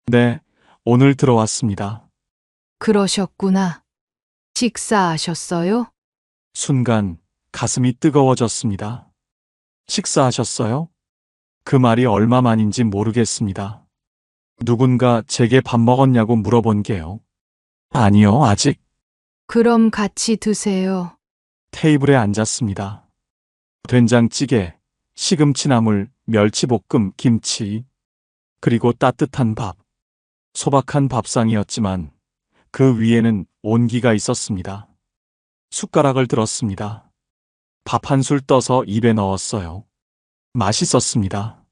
A: 네, 오늘 들어왔습니다.
E: 그러셨구나. 식사하셨어요?
A: 순간 가슴이 뜨거워졌습니다. 식사하셨어요? 그 말이 얼마만인지 모르겠습니다. 누군가 제게 밥 먹었냐고 물어본 게요. 아니요, 아직.
E: 그럼 같이 드세요.
A: 테이블에 앉았습니다. 된장찌개, 시금치나물, 멸치볶음, 김치, 그리고 따뜻한 밥. 소박한 밥상이었지만 그 위에는 온기가 있었습니다. 숟가락을 들었습니다. 밥 한 술 떠서 입에 넣었어요. 맛있었습니다.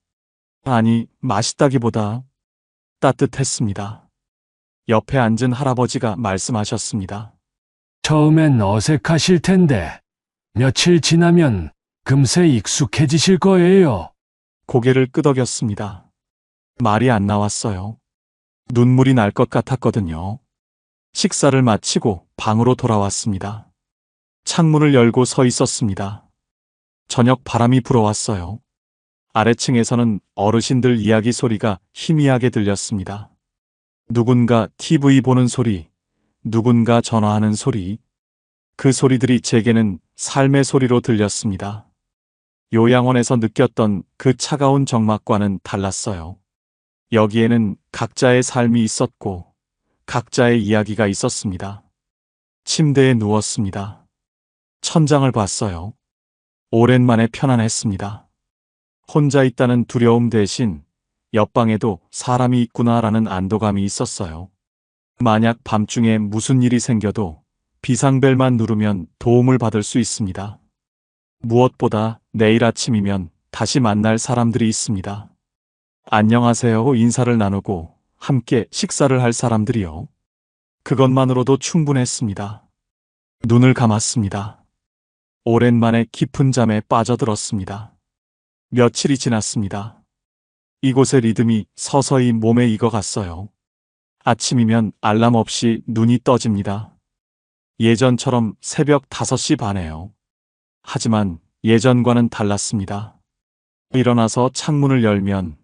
A: 아니, 맛있다기보다 따뜻했습니다. 옆에 앉은 할아버지가 말씀하셨습니다.
G: 처음엔 어색하실 텐데 며칠 지나면 금세 익숙해지실 거예요.
A: 고개를 끄덕였습니다. 말이 안 나왔어요. 눈물이 날 것 같았거든요. 식사를 마치고 방으로 돌아왔습니다. 창문을 열고 서 있었습니다. 저녁 바람이 불어왔어요. 아래층에서는 어르신들 이야기 소리가 희미하게 들렸습니다. 누군가 TV 보는 소리, 누군가 전화하는 소리. 그 소리들이 제게는 삶의 소리로 들렸습니다. 요양원에서 느꼈던 그 차가운 정막과는 달랐어요. 여기에는 각자의 삶이 있었고 각자의 이야기가 있었습니다. 침대에 누웠습니다. 천장을 봤어요. 오랜만에 편안했습니다. 혼자 있다는 두려움 대신 옆방에도 사람이 있구나라는 안도감이 있었어요. 만약 밤중에 무슨 일이 생겨도 비상벨만 누르면 도움을 받을 수 있습니다. 무엇보다 내일 아침이면 다시 만날 사람들이 있습니다. 안녕하세요 인사를 나누고 함께 식사를 할 사람들이요. 그것만으로도 충분했습니다. 눈을 감았습니다. 오랜만에 깊은 잠에 빠져들었습니다. 며칠이 지났습니다. 이곳의 리듬이 서서히 몸에 익어갔어요. 아침이면 알람 없이 눈이 떠집니다. 예전처럼 새벽 5시 반에요. 하지만 예전과는 달랐습니다. 일어나서 창문을 열면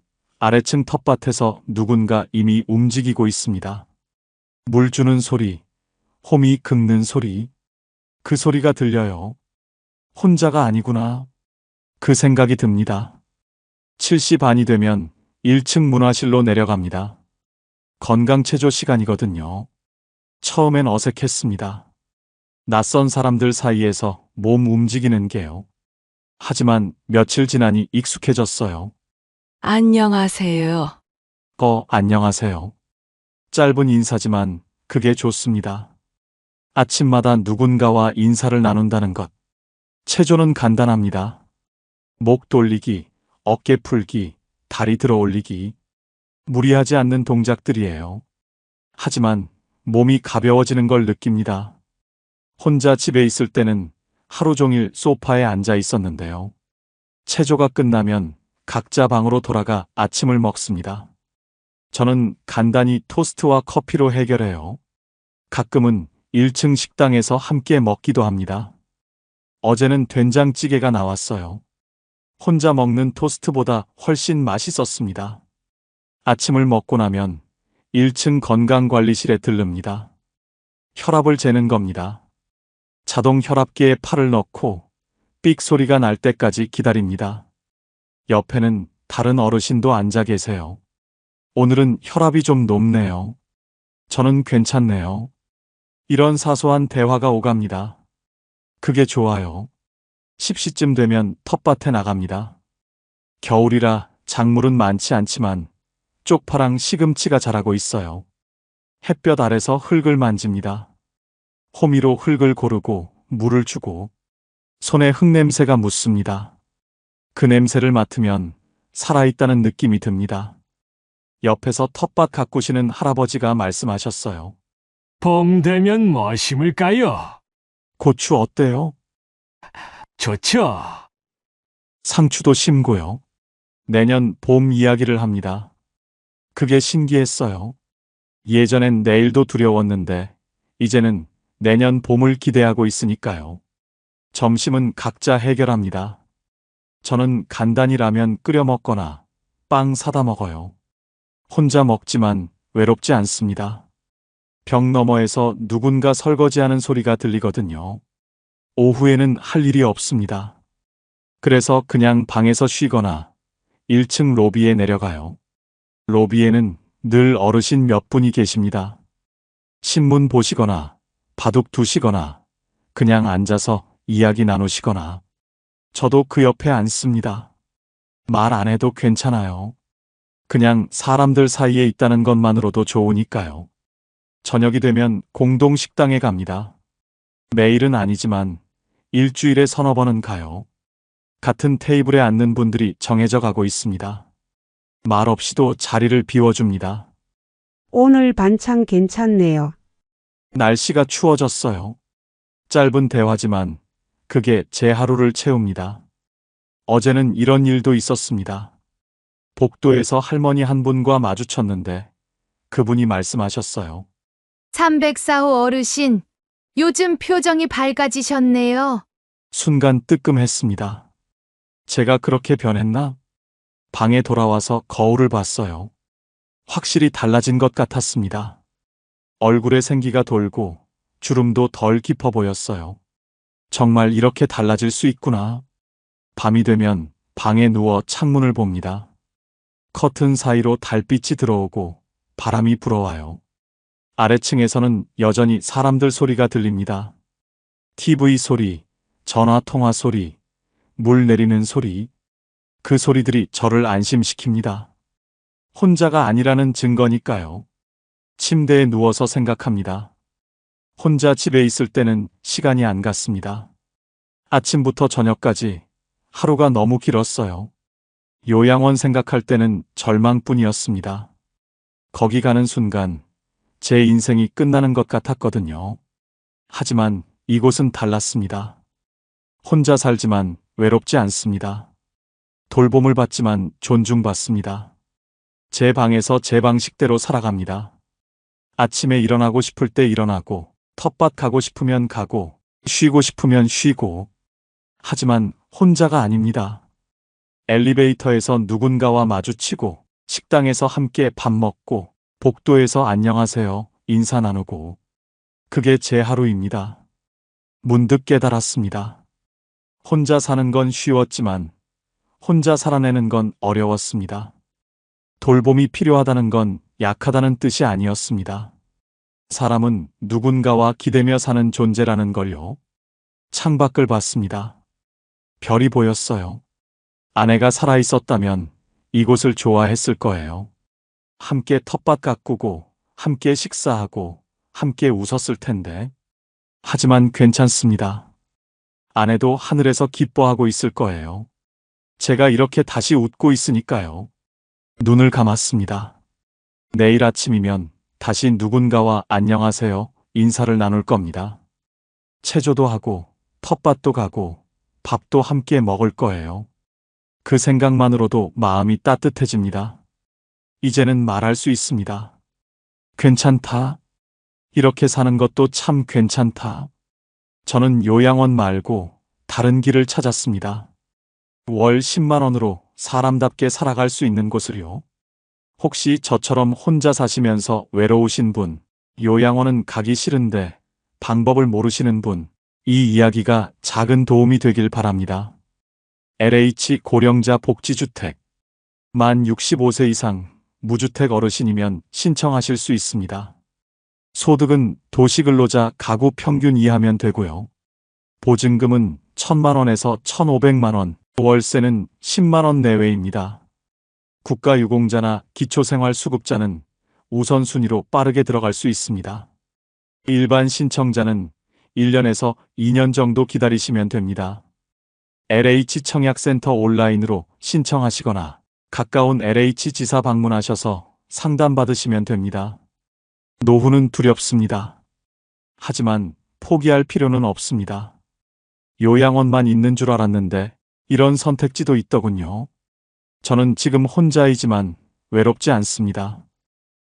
A: 아래층 텃밭에서 누군가 이미 움직이고 있습니다. 물 주는 소리, 홈이 긁는 소리, 그 소리가 들려요. 혼자가 아니구나. 그 생각이 듭니다. 7시 반이 되면 1층 문화실로 내려갑니다. 건강체조 시간이거든요. 처음엔 어색했습니다. 낯선 사람들 사이에서 몸 움직이는 게요. 하지만 며칠 지나니 익숙해졌어요.
H: 안녕하세요.
A: 안녕하세요. 짧은 인사지만 그게 좋습니다. 아침마다 누군가와 인사를 나눈다는 것. 체조는 간단합니다. 목 돌리기, 어깨 풀기, 다리 들어 올리기. 무리하지 않는 동작들이에요. 하지만 몸이 가벼워지는 걸 느낍니다. 혼자 집에 있을 때는 하루 종일 소파에 앉아 있었는데요. 체조가 끝나면 각자 방으로 돌아가 아침을 먹습니다. 저는 간단히 토스트와 커피로 해결해요. 가끔은 1층 식당에서 함께 먹기도 합니다. 어제는 된장찌개가 나왔어요. 혼자 먹는 토스트보다 훨씬 맛있었습니다. 아침을 먹고 나면 1층 건강관리실에 들릅니다. 혈압을 재는 겁니다. 자동 혈압계에 팔을 넣고 삑 소리가 날 때까지 기다립니다. 옆에는 다른 어르신도 앉아 계세요. 오늘은 혈압이 좀 높네요. 저는 괜찮네요. 이런 사소한 대화가 오갑니다. 그게 좋아요. 10시쯤 되면 텃밭에 나갑니다. 겨울이라 작물은 많지 않지만 쪽파랑 시금치가 자라고 있어요. 햇볕 아래서 흙을 만집니다. 호미로 흙을 고르고 물을 주고 손에 흙냄새가 묻습니다. 그 냄새를 맡으면 살아있다는 느낌이 듭니다. 옆에서 텃밭 가꾸시는 할아버지가 말씀하셨어요.
G: 봄 되면 뭐 심을까요?
A: 고추 어때요?
G: 좋죠.
A: 상추도 심고요. 내년 봄 이야기를 합니다. 그게 신기했어요. 예전엔 내일도 두려웠는데 이제는 내년 봄을 기대하고 있으니까요. 점심은 각자 해결합니다. 저는 간단히 라면 끓여 먹거나 빵 사다 먹어요. 혼자 먹지만 외롭지 않습니다. 벽 너머에서 누군가 설거지하는 소리가 들리거든요. 오후에는 할 일이 없습니다. 그래서 그냥 방에서 쉬거나 1층 로비에 내려가요. 로비에는 늘 어르신 몇 분이 계십니다. 신문 보시거나 바둑 두시거나 그냥 앉아서 이야기 나누시거나 저도 그 옆에 앉습니다. 말 안 해도 괜찮아요. 그냥 사람들 사이에 있다는 것만으로도 좋으니까요. 저녁이 되면 공동 식당에 갑니다. 매일은 아니지만 일주일에 서너 번은 가요. 같은 테이블에 앉는 분들이 정해져 가고 있습니다. 말 없이도 자리를 비워줍니다.
I: 오늘 반찬 괜찮네요.
A: 날씨가 추워졌어요. 짧은 대화지만 그게 제 하루를 채웁니다. 어제는 이런 일도 있었습니다. 복도에서 할머니 한 분과 마주쳤는데 그분이 말씀하셨어요.
E: 304호 어르신, 요즘 표정이 밝아지셨네요.
A: 순간 뜨끔했습니다. 제가 그렇게 변했나? 방에 돌아와서 거울을 봤어요. 확실히 달라진 것 같았습니다. 얼굴에 생기가 돌고 주름도 덜 깊어 보였어요. 정말 이렇게 달라질 수 있구나. 밤이 되면 방에 누워 창문을 봅니다. 커튼 사이로 달빛이 들어오고 바람이 불어와요. 아래층에서는 여전히 사람들 소리가 들립니다. TV 소리, 전화 통화 소리, 물 내리는 소리. 그 소리들이 저를 안심시킵니다. 혼자가 아니라는 증거니까요. 침대에 누워서 생각합니다. 혼자 집에 있을 때는 시간이 안 갔습니다. 아침부터 저녁까지 하루가 너무 길었어요. 요양원 생각할 때는 절망뿐이었습니다. 거기 가는 순간 제 인생이 끝나는 것 같았거든요. 하지만 이곳은 달랐습니다. 혼자 살지만 외롭지 않습니다. 돌봄을 받지만 존중받습니다. 제 방에서 제 방식대로 살아갑니다. 아침에 일어나고 싶을 때 일어나고, 텃밭 가고 싶으면 가고, 쉬고 싶으면 쉬고. 하지만 혼자가 아닙니다. 엘리베이터에서 누군가와 마주치고, 식당에서 함께 밥 먹고, 복도에서 안녕하세요 인사 나누고. 그게 제 하루입니다. 문득 깨달았습니다. 혼자 사는 건 쉬웠지만 혼자 살아내는 건 어려웠습니다. 돌봄이 필요하다는 건 약하다는 뜻이 아니었습니다. 사람은 누군가와 기대며 사는 존재라는 걸요. 창밖을 봤습니다. 별이 보였어요. 아내가 살아있었다면 이곳을 좋아했을 거예요. 함께 텃밭 가꾸고, 함께 식사하고, 함께 웃었을 텐데. 하지만 괜찮습니다. 아내도 하늘에서 기뻐하고 있을 거예요. 제가 이렇게 다시 웃고 있으니까요. 눈을 감았습니다. 내일 아침이면 다시 누군가와 안녕하세요 인사를 나눌 겁니다. 체조도 하고, 텃밭도 가고, 밥도 함께 먹을 거예요. 그 생각만으로도 마음이 따뜻해집니다. 이제는 말할 수 있습니다. 괜찮다. 이렇게 사는 것도 참 괜찮다. 저는 요양원 말고 다른 길을 찾았습니다. 월 10만 원으로 사람답게 살아갈 수 있는 곳을요. 혹시 저처럼 혼자 사시면서 외로우신 분, 요양원은 가기 싫은데 방법을 모르시는 분, 이 이야기가 작은 도움이 되길 바랍니다. LH 고령자 복지주택. 만 65세 이상 무주택 어르신이면 신청하실 수 있습니다. 소득은 도시근로자 가구 평균 이하면 되고요. 보증금은 1,000만 원에서 1,500만 원, 월세는 10만 원 내외입니다. 국가유공자나 기초생활수급자는 우선순위로 빠르게 들어갈 수 있습니다. 일반 신청자는 1년에서 2년 정도 기다리시면 됩니다. LH 청약센터 온라인으로 신청하시거나 가까운 LH 지사 방문하셔서 상담받으시면 됩니다. 노후는 두렵습니다. 하지만 포기할 필요는 없습니다. 요양원만 있는 줄 알았는데 이런 선택지도 있더군요. 저는 지금 혼자이지만 외롭지 않습니다.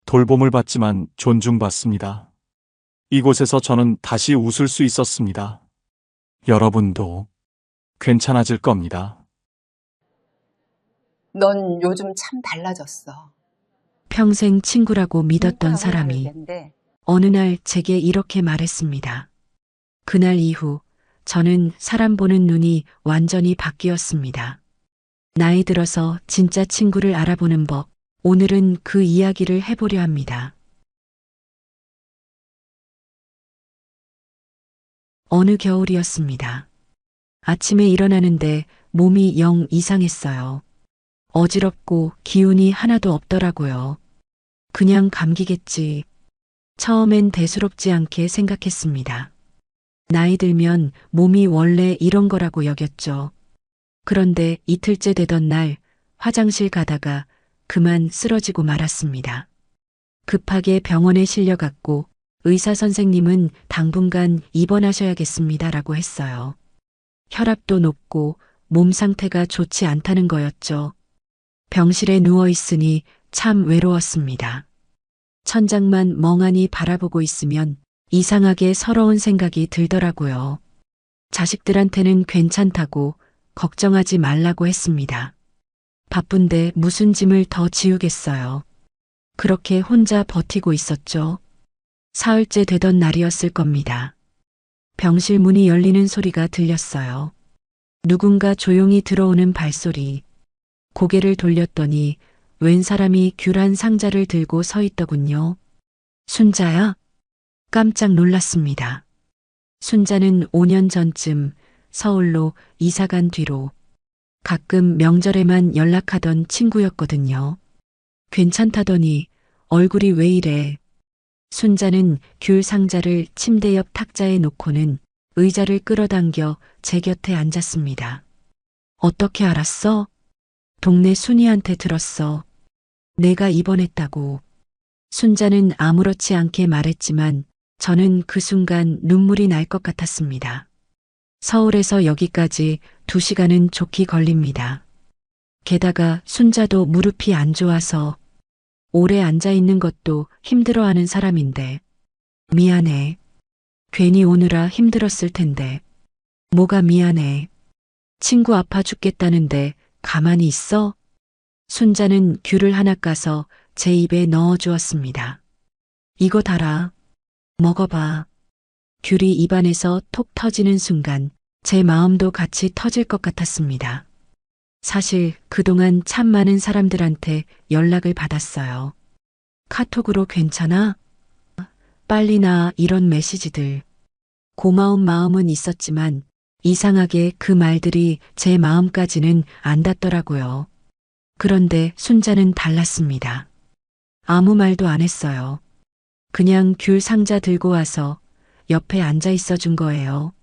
A: 돌봄을 받지만 존중받습니다. 이곳에서 저는 다시 웃을 수 있었습니다. 여러분도 괜찮아질 겁니다.
H: 넌 요즘 참 달라졌어.
J: 평생 친구라고 믿었던 사람이 어느 날 제게 이렇게 말했습니다. 그날 이후 저는 사람 보는 눈이 완전히 바뀌었습니다. 나이 들어서 진짜 친구를 알아보는 법, 오늘은 그 이야기를 해보려 합니다. 어느 겨울이었습니다. 아침에 일어나는데 몸이 영 이상했어요. 어지럽고 기운이 하나도 없더라고요. 그냥 감기겠지. 처음엔 대수롭지 않게 생각했습니다. 나이 들면 몸이 원래 이런 거라고 여겼죠. 그런데 이틀째 되던 날 화장실 가다가 그만 쓰러지고 말았습니다. 급하게 병원에 실려갔고 의사 선생님은 당분간 입원하셔야겠습니다라고 했어요. 혈압도 높고 몸 상태가 좋지 않다는 거였죠. 병실에 누워 있으니 참 외로웠습니다. 천장만 멍하니 바라보고 있으면 이상하게 서러운 생각이 들더라고요. 자식들한테는 괜찮다고 걱정하지 말라고 했습니다. 바쁜데 무슨 짐을 더 지우겠어요. 그렇게 혼자 버티고 있었죠. 사흘째 되던 날이었을 겁니다. 병실 문이 열리는 소리가 들렸어요. 누군가 조용히 들어오는 발소리. 고개를 돌렸더니 웬 사람이 귤 한 상자를 들고 서 있더군요. 순자야? 깜짝 놀랐습니다. 순자는 5년 전쯤 서울로 이사간 뒤로 가끔 명절에만 연락하던 친구였거든요. 괜찮다더니 얼굴이 왜 이래? 순자는 귤 상자를 침대 옆 탁자에 놓고는 의자를 끌어당겨 제 곁에 앉았습니다. 어떻게 알았어? 동네 순이한테 들었어. 내가 입원했다고. 순자는 아무렇지 않게 말했지만 저는 그 순간 눈물이 날 것 같았습니다. 서울에서 여기까지 2시간은 좋게 걸립니다. 게다가 순자도 무릎이 안 좋아서 오래 앉아 있는 것도 힘들어하는 사람인데 미안해. 괜히 오느라 힘들었을 텐데. 뭐가 미안해. 친구 아파 죽겠다는데 가만히 있어? 순자는 귤을 하나 까서 제 입에 넣어 주었습니다. 이거 달아. 먹어봐. 귤이 입안에서 톡 터지는 순간 제 마음도 같이 터질 것 같았습니다. 사실 그동안 참 많은 사람들한테 연락을 받았어요. 카톡으로 괜찮아? 빨리 나 이런 메시지들. 고마운 마음은 있었지만 이상하게 그 말들이 제 마음까지는 안 닿더라고요. 그런데 순자는 달랐습니다. 아무 말도 안 했어요. 그냥 귤 상자 들고 와서 옆에 앉아 있어 준 거예요.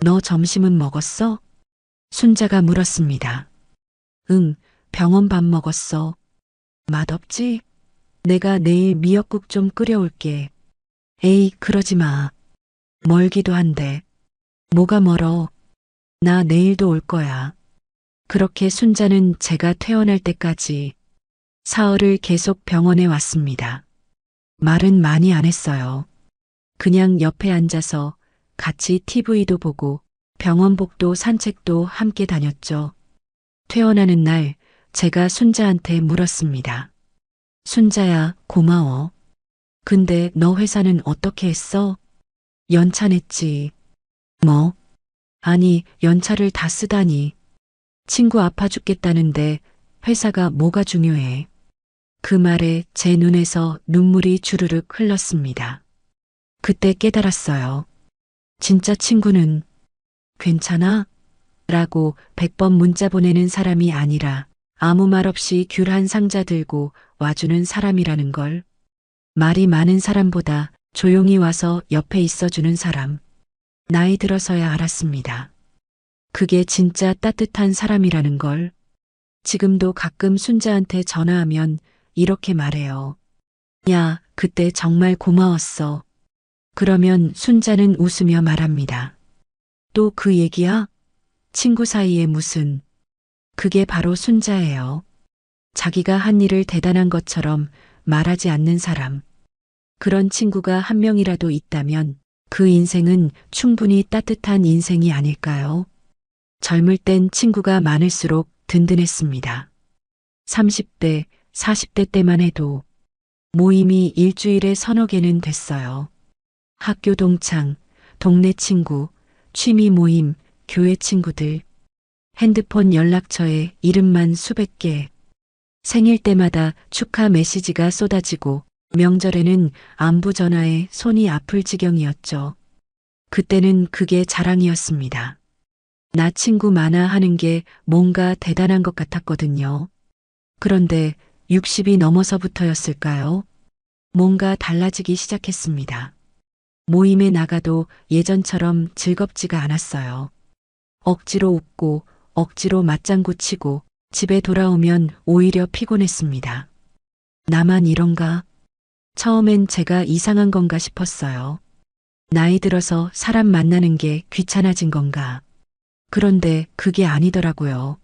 J: 너 점심은 먹었어? 순자가 물었습니다. 응, 병원 밥 먹었어. 맛없지? 내가 내일 미역국 좀 끓여올게. 에이, 그러지 마. 멀기도 한데. 뭐가 멀어? 나 내일도 올 거야. 그렇게 순자는 제가 퇴원할 때까지 사흘을 계속 병원에 왔습니다. 말은 많이 안 했어요. 그냥 옆에 앉아서 같이 TV도 보고 병원복도 산책도 함께 다녔죠. 퇴원하는 날 제가 순자한테 물었습니다. 순자야, 고마워. 근데 너 회사는 어떻게 했어? 연차 냈지. 뭐? 아니, 연차를 다 쓰다니. 친구 아파 죽겠다는데 회사가 뭐가 중요해. 그 말에 제 눈에서 눈물이 주르륵 흘렀습니다. 그때 깨달았어요. 진짜 친구는 괜찮아? 라고 100번 문자 보내는 사람이 아니라 아무 말 없이 귤 한 상자 들고 와주는 사람이라는 걸. 말이 많은 사람보다 조용히 와서 옆에 있어주는 사람. 나이 들어서야 알았습니다. 그게 진짜 따뜻한 사람이라는 걸. 지금도 가끔 순자한테 전화하면 이렇게 말해요. 야, 그때 정말 고마웠어. 그러면 순자는 웃으며 말합니다. 또 그 얘기야? 친구 사이에 무슨. 그게 바로 순자예요. 자기가 한 일을 대단한 것처럼 말하지 않는 사람. 그런 친구가 한 명이라도 있다면 그 인생은 충분히 따뜻한 인생이 아닐까요? 젊을 땐 친구가 많을수록 든든했습니다. 30대, 40대 때만 해도 모임이 일주일에 서너 개는 됐어요. 학교 동창, 동네 친구, 취미 모임, 교회 친구들, 핸드폰 연락처에 이름만 수백 개. 생일 때마다 축하 메시지가 쏟아지고 명절에는 안부 전화에 손이 아플 지경이었죠. 그때는 그게 자랑이었습니다. 나 친구 많아 하는 게 뭔가 대단한 것 같았거든요. 그런데 60이 넘어서부터였을까요? 뭔가 달라지기 시작했습니다. 모임에 나가도 예전처럼 즐겁지가 않았어요. 억지로 웃고 억지로 맞장구 치고 집에 돌아오면 오히려 피곤했습니다. 나만 이런가? 처음엔 제가 이상한 건가 싶었어요. 나이 들어서 사람 만나는 게 귀찮아진 건가? 그런데 그게 아니더라고요.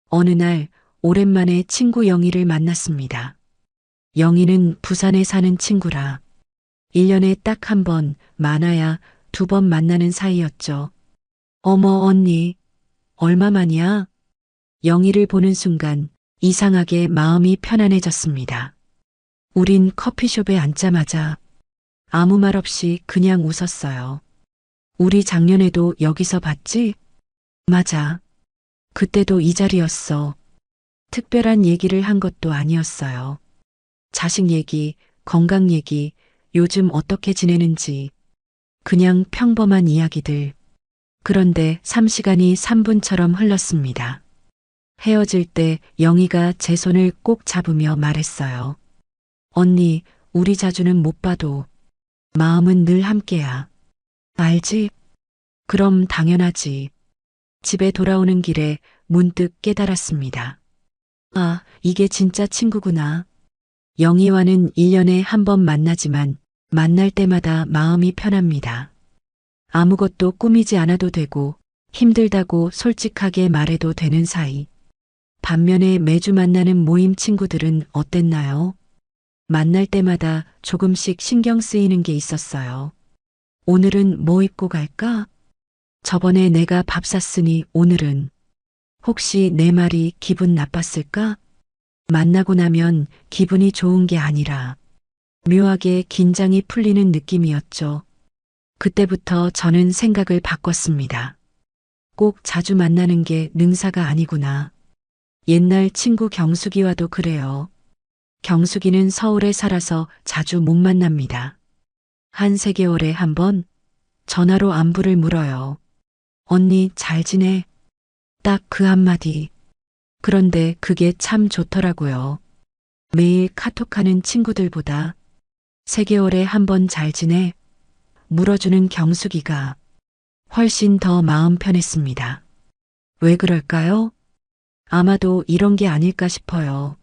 J: 어느 날 오랜만에 친구 영희를 만났습니다. 영희는 부산에 사는 친구라 1년에 딱 한 번, 많아야 2번 만나는 사이였죠. 어머 언니, 얼마만이야? 영희를 보는 순간 이상하게 마음이 편안해졌습니다. 우린 커피숍에 앉자마자 아무 말 없이 그냥 웃었어요. 우리 작년에도 여기서 봤지? 맞아. 그때도 이 자리였어. 특별한 얘기를 한 것도 아니었어요. 자식 얘기, 건강 얘기, 요즘 어떻게 지내는지. 그냥 평범한 이야기들. 그런데 3시간이 3분처럼 흘렀습니다. 헤어질 때 영희가 제 손을 꼭 잡으며 말했어요. 언니, 우리 자주는 못 봐도 마음은 늘 함께야. 알지? 그럼 당연하지. 집에 돌아오는 길에 문득 깨달았습니다. 아, 이게 진짜 친구구나. 영희와는 1년에 한 번 만나지만 만날 때마다 마음이 편합니다. 아무것도 꾸미지 않아도 되고 힘들다고 솔직하게 말해도 되는 사이. 반면에 매주 만나는 모임 친구들은 어땠나요? 만날 때마다 조금씩 신경 쓰이는 게 있었어요. 오늘은 뭐 입고 갈까? 저번에 내가 밥 샀으니 오늘은. 혹시 내 말이 기분 나빴을까? 만나고 나면 기분이 좋은 게 아니라 묘하게 긴장이 풀리는 느낌이었죠. 그때부터 저는 생각을 바꿨습니다. 꼭 자주 만나는 게 능사가 아니구나. 옛날 친구 경숙이와도 그래요. 경숙이는 서울에 살아서 자주 못 만납니다. 한 3개월에 한 번 전화로 안부를 물어요. 언니 잘 지내? 딱 그 한마디. 그런데 그게 참 좋더라고요. 매일 카톡하는 친구들보다 3개월에 한 번 잘 지내? 물어주는 경숙이가 훨씬 더 마음 편했습니다. 왜 그럴까요? 아마도 이런 게 아닐까 싶어요.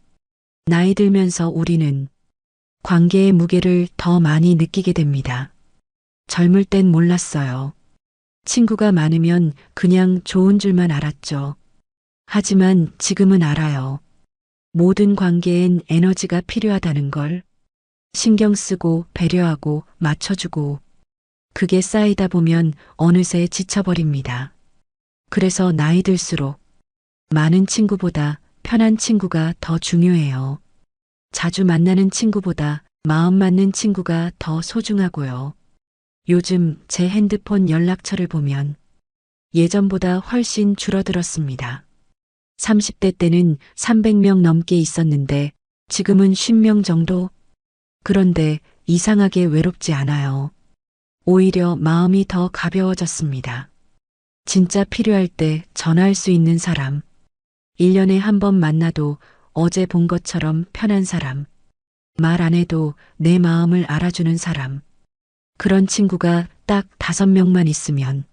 J: 나이 들면서 우리는 관계의 무게를 더 많이 느끼게 됩니다. 젊을 땐 몰랐어요. 친구가 많으면 그냥 좋은 줄만 알았죠. 하지만 지금은 알아요. 모든 관계엔 에너지가 필요하다는 걸. 신경 쓰고 배려하고 맞춰주고 그게 쌓이다 보면 어느새 지쳐버립니다. 그래서 나이 들수록 많은 친구보다 편한 친구가 더 중요해요. 자주 만나는 친구보다 마음 맞는 친구가 더 소중하고요. 요즘 제 핸드폰 연락처를 보면 예전보다 훨씬 줄어들었습니다. 30대 때는 300명 넘게 있었는데 지금은 50명 정도? 그런데 이상하게 외롭지 않아요. 오히려 마음이 더 가벼워졌습니다. 진짜 필요할 때 전화할 수 있는 사람. 1년에 한 번 만나도 어제 본 것처럼 편한 사람. 말 안 해도 내 마음을 알아주는 사람. 그런 친구가 딱 5명만 있으면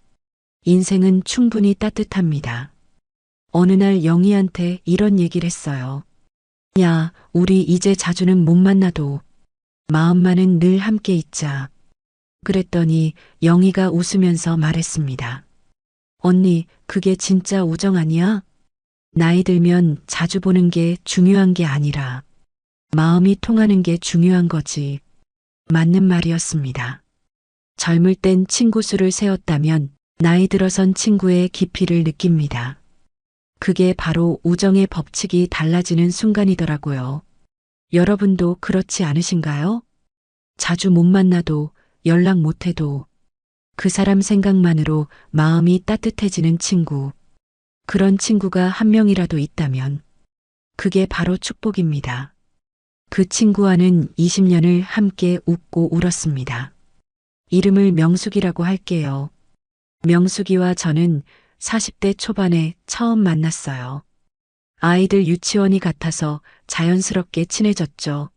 J: 인생은 충분히 따뜻합니다. 어느 날 영희한테 이런 얘기를 했어요. 야, 우리 이제 자주는 못 만나도 마음만은 늘 함께 있자. 그랬더니 영희가 웃으면서 말했습니다. 언니, 그게 진짜 우정 아니야? 나이 들면 자주 보는 게 중요한 게 아니라 마음이 통하는 게 중요한 거지. 맞는 말이었습니다. 젊을 땐 친구 수를 세웠다면 나이 들어선 친구의 깊이를 느낍니다. 그게 바로 우정의 법칙이 달라지는 순간이더라고요. 여러분도 그렇지 않으신가요? 자주 못 만나도 연락 못 해도 그 사람 생각만으로 마음이 따뜻해지는 친구. 그런 친구가 한 명이라도 있다면 그게 바로 축복입니다. 그 친구와는 20년을 함께 웃고 울었습니다. 이름을 명숙이라고 할게요. 명숙이와 저는 40대 초반에 처음 만났어요. 아이들 유치원이 같아서 자연스럽게 친해졌죠.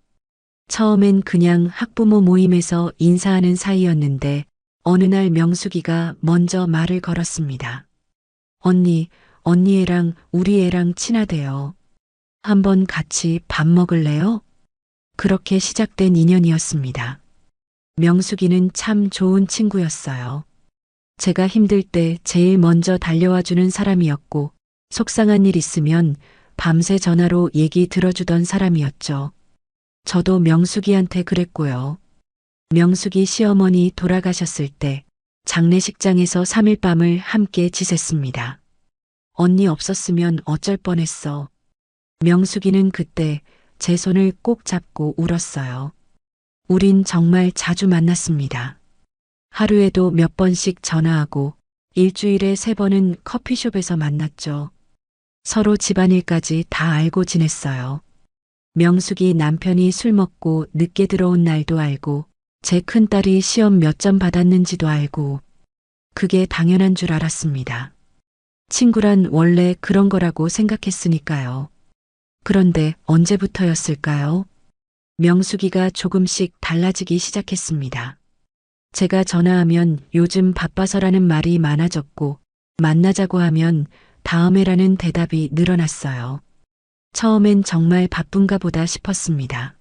J: 처음엔 그냥 학부모 모임에서 인사하는 사이였는데 어느 날 명숙이가 먼저 말을 걸었습니다. 언니 애랑 우리 애랑 친하대요. 한번 같이 밥 먹을래요? 그렇게 시작된 인연이었습니다. 명숙이는 참 좋은 친구였어요. 제가 힘들 때 제일 먼저 달려와 주는 사람이었고 속상한 일 있으면 밤새 전화로 얘기 들어주던 사람이었죠. 저도 명숙이한테 그랬고요. 명숙이 시어머니 돌아가셨을 때 장례식장에서 3일 밤을 함께 지샜습니다. 언니 없었으면 어쩔 뻔했어. 명숙이는 그때 제 손을 꼭 잡고 울었어요. 우린 정말 자주 만났습니다. 하루에도 몇 번씩 전화하고 일주일에 3번은 커피숍에서 만났죠. 서로 집안일까지 다 알고 지냈어요. 명숙이 남편이 술 먹고 늦게 들어온 날도 알고 제 큰딸이 시험 몇 점 받았는지도 알고 그게 당연한 줄 알았습니다. 친구란 원래 그런 거라고 생각했으니까요. 그런데 언제부터였을까요? 명숙이가 조금씩 달라지기 시작했습니다. 제가 전화하면 요즘 바빠서라는 말이 많아졌고 만나자고 하면 다음에라는 대답이 늘어났어요. 처음엔 정말 바쁜가 보다 싶었습니다.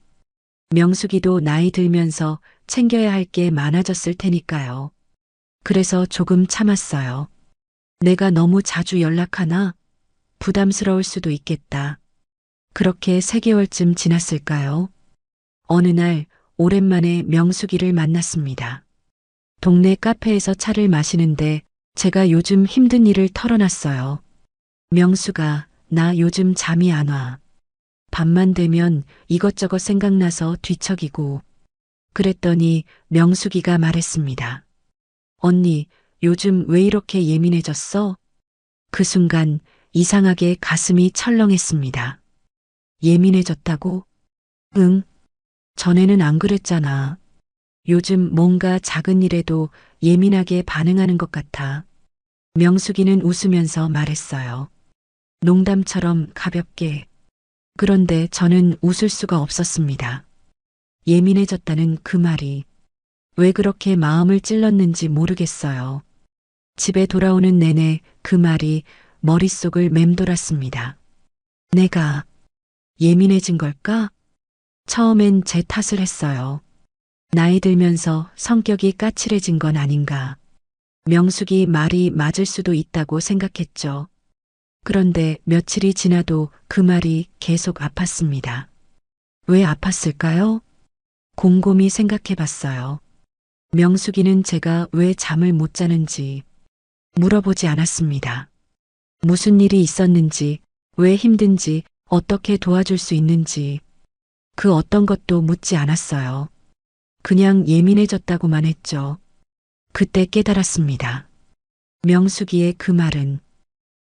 J: 명숙이도 나이 들면서 챙겨야 할 게 많아졌을 테니까요. 그래서 조금 참았어요. 내가 너무 자주 연락하나? 부담스러울 수도 있겠다. 그렇게 3개월쯤 지났을까요? 어느 날 오랜만에 명숙이를 만났습니다. 동네 카페에서 차를 마시는데 제가 요즘 힘든 일을 털어놨어요. 명숙아, 나 요즘 잠이 안 와. 밤만 되면 이것저것 생각나서 뒤척이고. 그랬더니 명숙이가 말했습니다. 언니, 요즘 왜 이렇게 예민해졌어? 그 순간 이상하게 가슴이 철렁했습니다. 예민해졌다고? 응. 전에는 안 그랬잖아. 요즘 뭔가 작은 일에도 예민하게 반응하는 것 같아. 명숙이는 웃으면서 말했어요. 농담처럼 가볍게. 그런데 저는 웃을 수가 없었습니다. 예민해졌다는 그 말이 왜 그렇게 마음을 찔렀는지 모르겠어요. 집에 돌아오는 내내 그 말이 머릿속을 맴돌았습니다. 내가 예민해진 걸까? 처음엔 제 탓을 했어요. 나이 들면서 성격이 까칠해진 건 아닌가. 명숙이 말이 맞을 수도 있다고 생각했죠. 그런데 며칠이 지나도 그 말이 계속 아팠습니다. 왜 아팠을까요? 곰곰이 생각해 봤어요. 명숙이는 제가 왜 잠을 못 자는지 물어보지 않았습니다. 무슨 일이 있었는지, 왜 힘든지, 어떻게 도와줄 수 있는지 그 어떤 것도 묻지 않았어요. 그냥 예민해졌다고만 했죠. 그때 깨달았습니다. 명숙이의 그 말은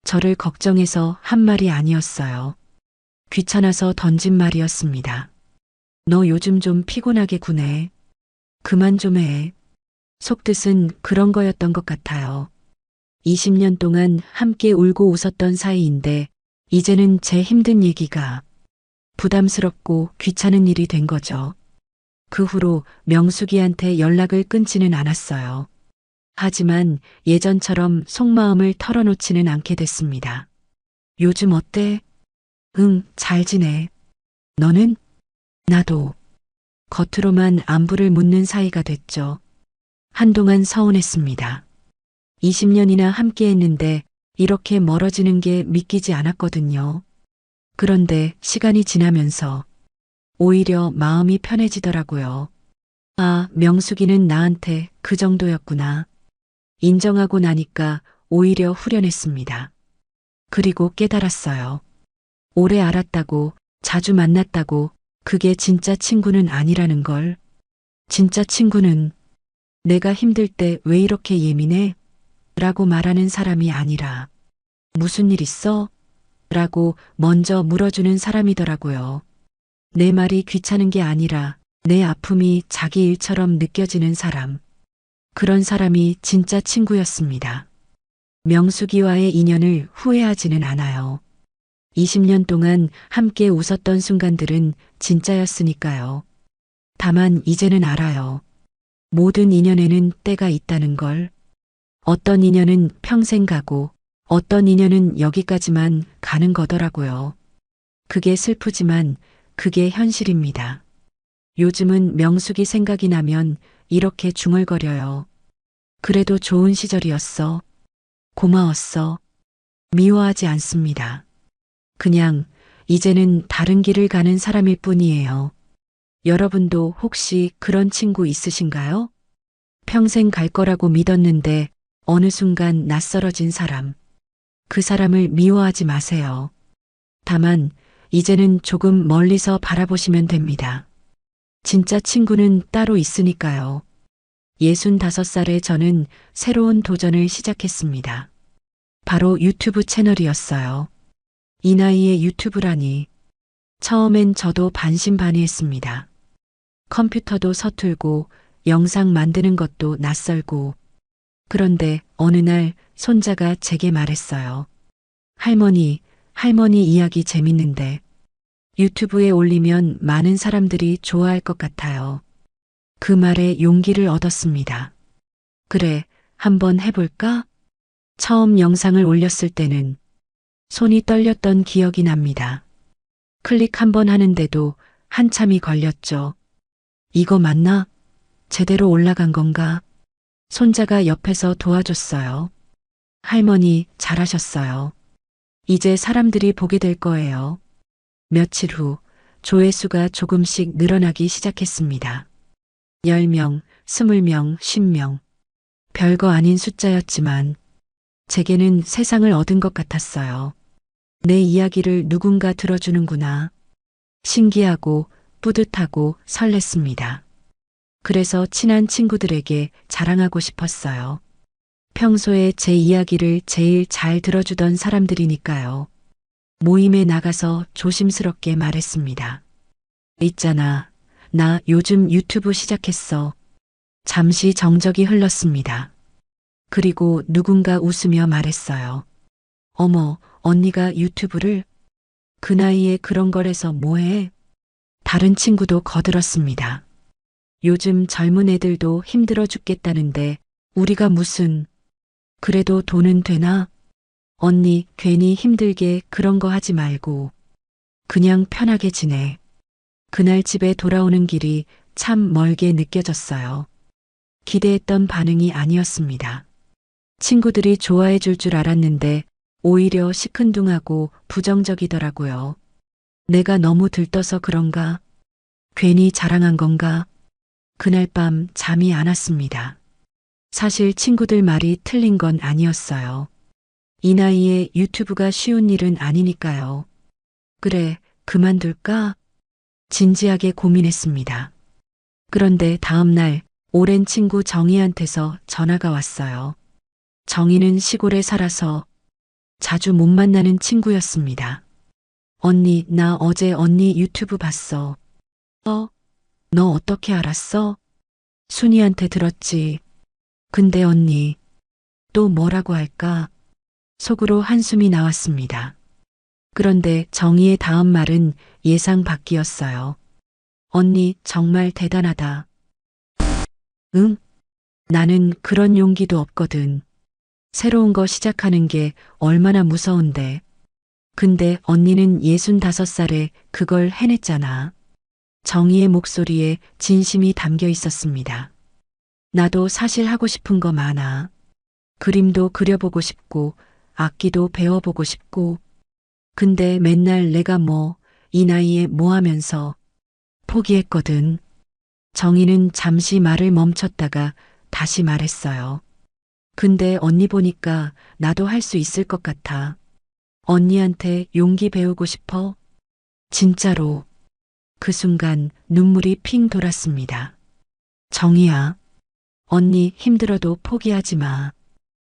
J: 저를 걱정해서 한 말이 아니었어요. 귀찮아서 던진 말이었습니다. 너 요즘 좀 피곤하게 구네. 그만 좀 해. 속뜻은 그런 거였던 것 같아요. 20년 동안 함께 울고 웃었던 사이인데 이제는 제 힘든 얘기가 부담스럽고 귀찮은 일이 된 거죠. 그 후로 명숙이한테 연락을 끊지는 않았어요. 하지만 예전처럼 속마음을 털어놓지는 않게 됐습니다. 요즘 어때? 응, 잘 지내. 너는? 나도. 겉으로만 안부를 묻는 사이가 됐죠. 한동안 서운했습니다. 20년이나 함께 했는데 이렇게 멀어지는 게 믿기지 않았거든요. 그런데 시간이 지나면서 오히려 마음이 편해지더라고요. 아, 명숙이는 나한테 그 정도였구나. 인정하고 나니까 오히려 후련했습니다. 그리고 깨달았어요. 오래 알았다고, 자주 만났다고, 그게 진짜 친구는 아니라는 걸. 진짜 친구는 내가 힘들 때 왜 이렇게 예민해? 라고 말하는 사람이 아니라 무슨 일 있어? 라고 먼저 물어주는 사람이더라고요. 내 말이 귀찮은 게 아니라 내 아픔이 자기 일처럼 느껴지는 사람. 그런 사람이 진짜 친구였습니다. 명숙이와의 인연을 후회하지는 않아요. 20년 동안 함께 웃었던 순간들은 진짜였으니까요. 다만 이제는 알아요. 모든 인연에는 때가 있다는 걸. 어떤 인연은 평생 가고 어떤 인연은 여기까지만 가는 거더라고요. 그게 슬프지만 그게 현실입니다. 요즘은 명숙이 생각이 나면 이렇게 중얼거려요. 그래도 좋은 시절이었어. 고마웠어. 미워하지 않습니다. 그냥 이제는 다른 길을 가는 사람일 뿐이에요. 여러분도 혹시 그런 친구 있으신가요? 평생 갈 거라고 믿었는데 어느 순간 낯설어진 사람. 그 사람을 미워하지 마세요. 다만 이제는 조금 멀리서 바라보시면 됩니다. 진짜 친구는 따로 있으니까요. 65살의 저는 새로운 도전을 시작했습니다. 바로 유튜브 채널이었어요. 이 나이에 유튜브라니. 처음엔 저도 반신반의했습니다. 컴퓨터도 서툴고 영상 만드는 것도 낯설고. 그런데 어느 날 손자가 제게 말했어요. 할머니 이야기 재밌는데 유튜브에 올리면 많은 사람들이 좋아할 것 같아요. 그 말에 용기를 얻었습니다. 그래, 한번 해볼까? 처음 영상을 올렸을 때는 손이 떨렸던 기억이 납니다. 클릭 한번 하는데도 한참이 걸렸죠. 이거 맞나? 제대로 올라간 건가? 손자가 옆에서 도와줬어요. 할머니, 잘하셨어요. 이제 사람들이 보게 될 거예요. 며칠 후 조회수가 조금씩 늘어나기 시작했습니다. 10명, 20명, 10명. 별거 아닌 숫자였지만 제게는 세상을 얻은 것 같았어요. 내 이야기를 누군가 들어주는구나. 신기하고 뿌듯하고 설렜습니다. 그래서 친한 친구들에게 자랑하고 싶었어요. 평소에 제 이야기를 제일 잘 들어주던 사람들이니까요. 모임에 나가서 조심스럽게 말했습니다. 있잖아, 나 요즘 유튜브 시작했어. 잠시 정적이 흘렀습니다. 그리고 누군가 웃으며 말했어요. 어머, 언니가 유튜브를? 그 나이에 그런 걸 해서 뭐해? 다른 친구도 거들었습니다. 요즘 젊은 애들도 힘들어 죽겠다는데 우리가 무슨. 그래도 돈은 되나? 언니, 괜히 힘들게 그런 거 하지 말고 그냥 편하게 지내. 그날 집에 돌아오는 길이 참 멀게 느껴졌어요. 기대했던 반응이 아니었습니다. 친구들이 좋아해 줄 줄 알았는데 오히려 시큰둥하고 부정적이더라고요. 내가 너무 들떠서 그런가? 괜히 자랑한 건가? 그날 밤 잠이 안 왔습니다. 사실 친구들 말이 틀린 건 아니었어요. 이 나이에 유튜브가 쉬운 일은 아니니까요. 그래, 그만둘까? 진지하게 고민했습니다. 그런데 다음 날 오랜 친구 정희한테서 전화가 왔어요. 정희는 시골에 살아서 자주 못 만나는 친구였습니다. 언니, 나 어제 언니 유튜브 봤어. 너 어떻게 알았어? 순이한테 들었지. 근데 언니, 또 뭐라고 할까? 속으로 한숨이 나왔습니다. 그런데 정희의 다음 말은 예상 밖이었어요. 언니, 정말 대단하다. 응? 나는 그런 용기도 없거든. 새로운 거 시작하는 게 얼마나 무서운데. 근데 언니는 65살에 그걸 해냈잖아. 정희의 목소리에 진심이 담겨 있었습니다. 나도 사실 하고 싶은 거 많아. 그림도 그려보고 싶고, 악기도 배워보고 싶고. 근데 맨날 내가 이 나이에 뭐 하면서 포기했거든. 정희는 잠시 말을 멈췄다가 다시 말했어요. 근데 언니 보니까 나도 할 수 있을 것 같아. 언니한테 용기 배우고 싶어. 진짜로. 그 순간 눈물이 핑 돌았습니다. 정희야, 언니 힘들어도 포기하지 마.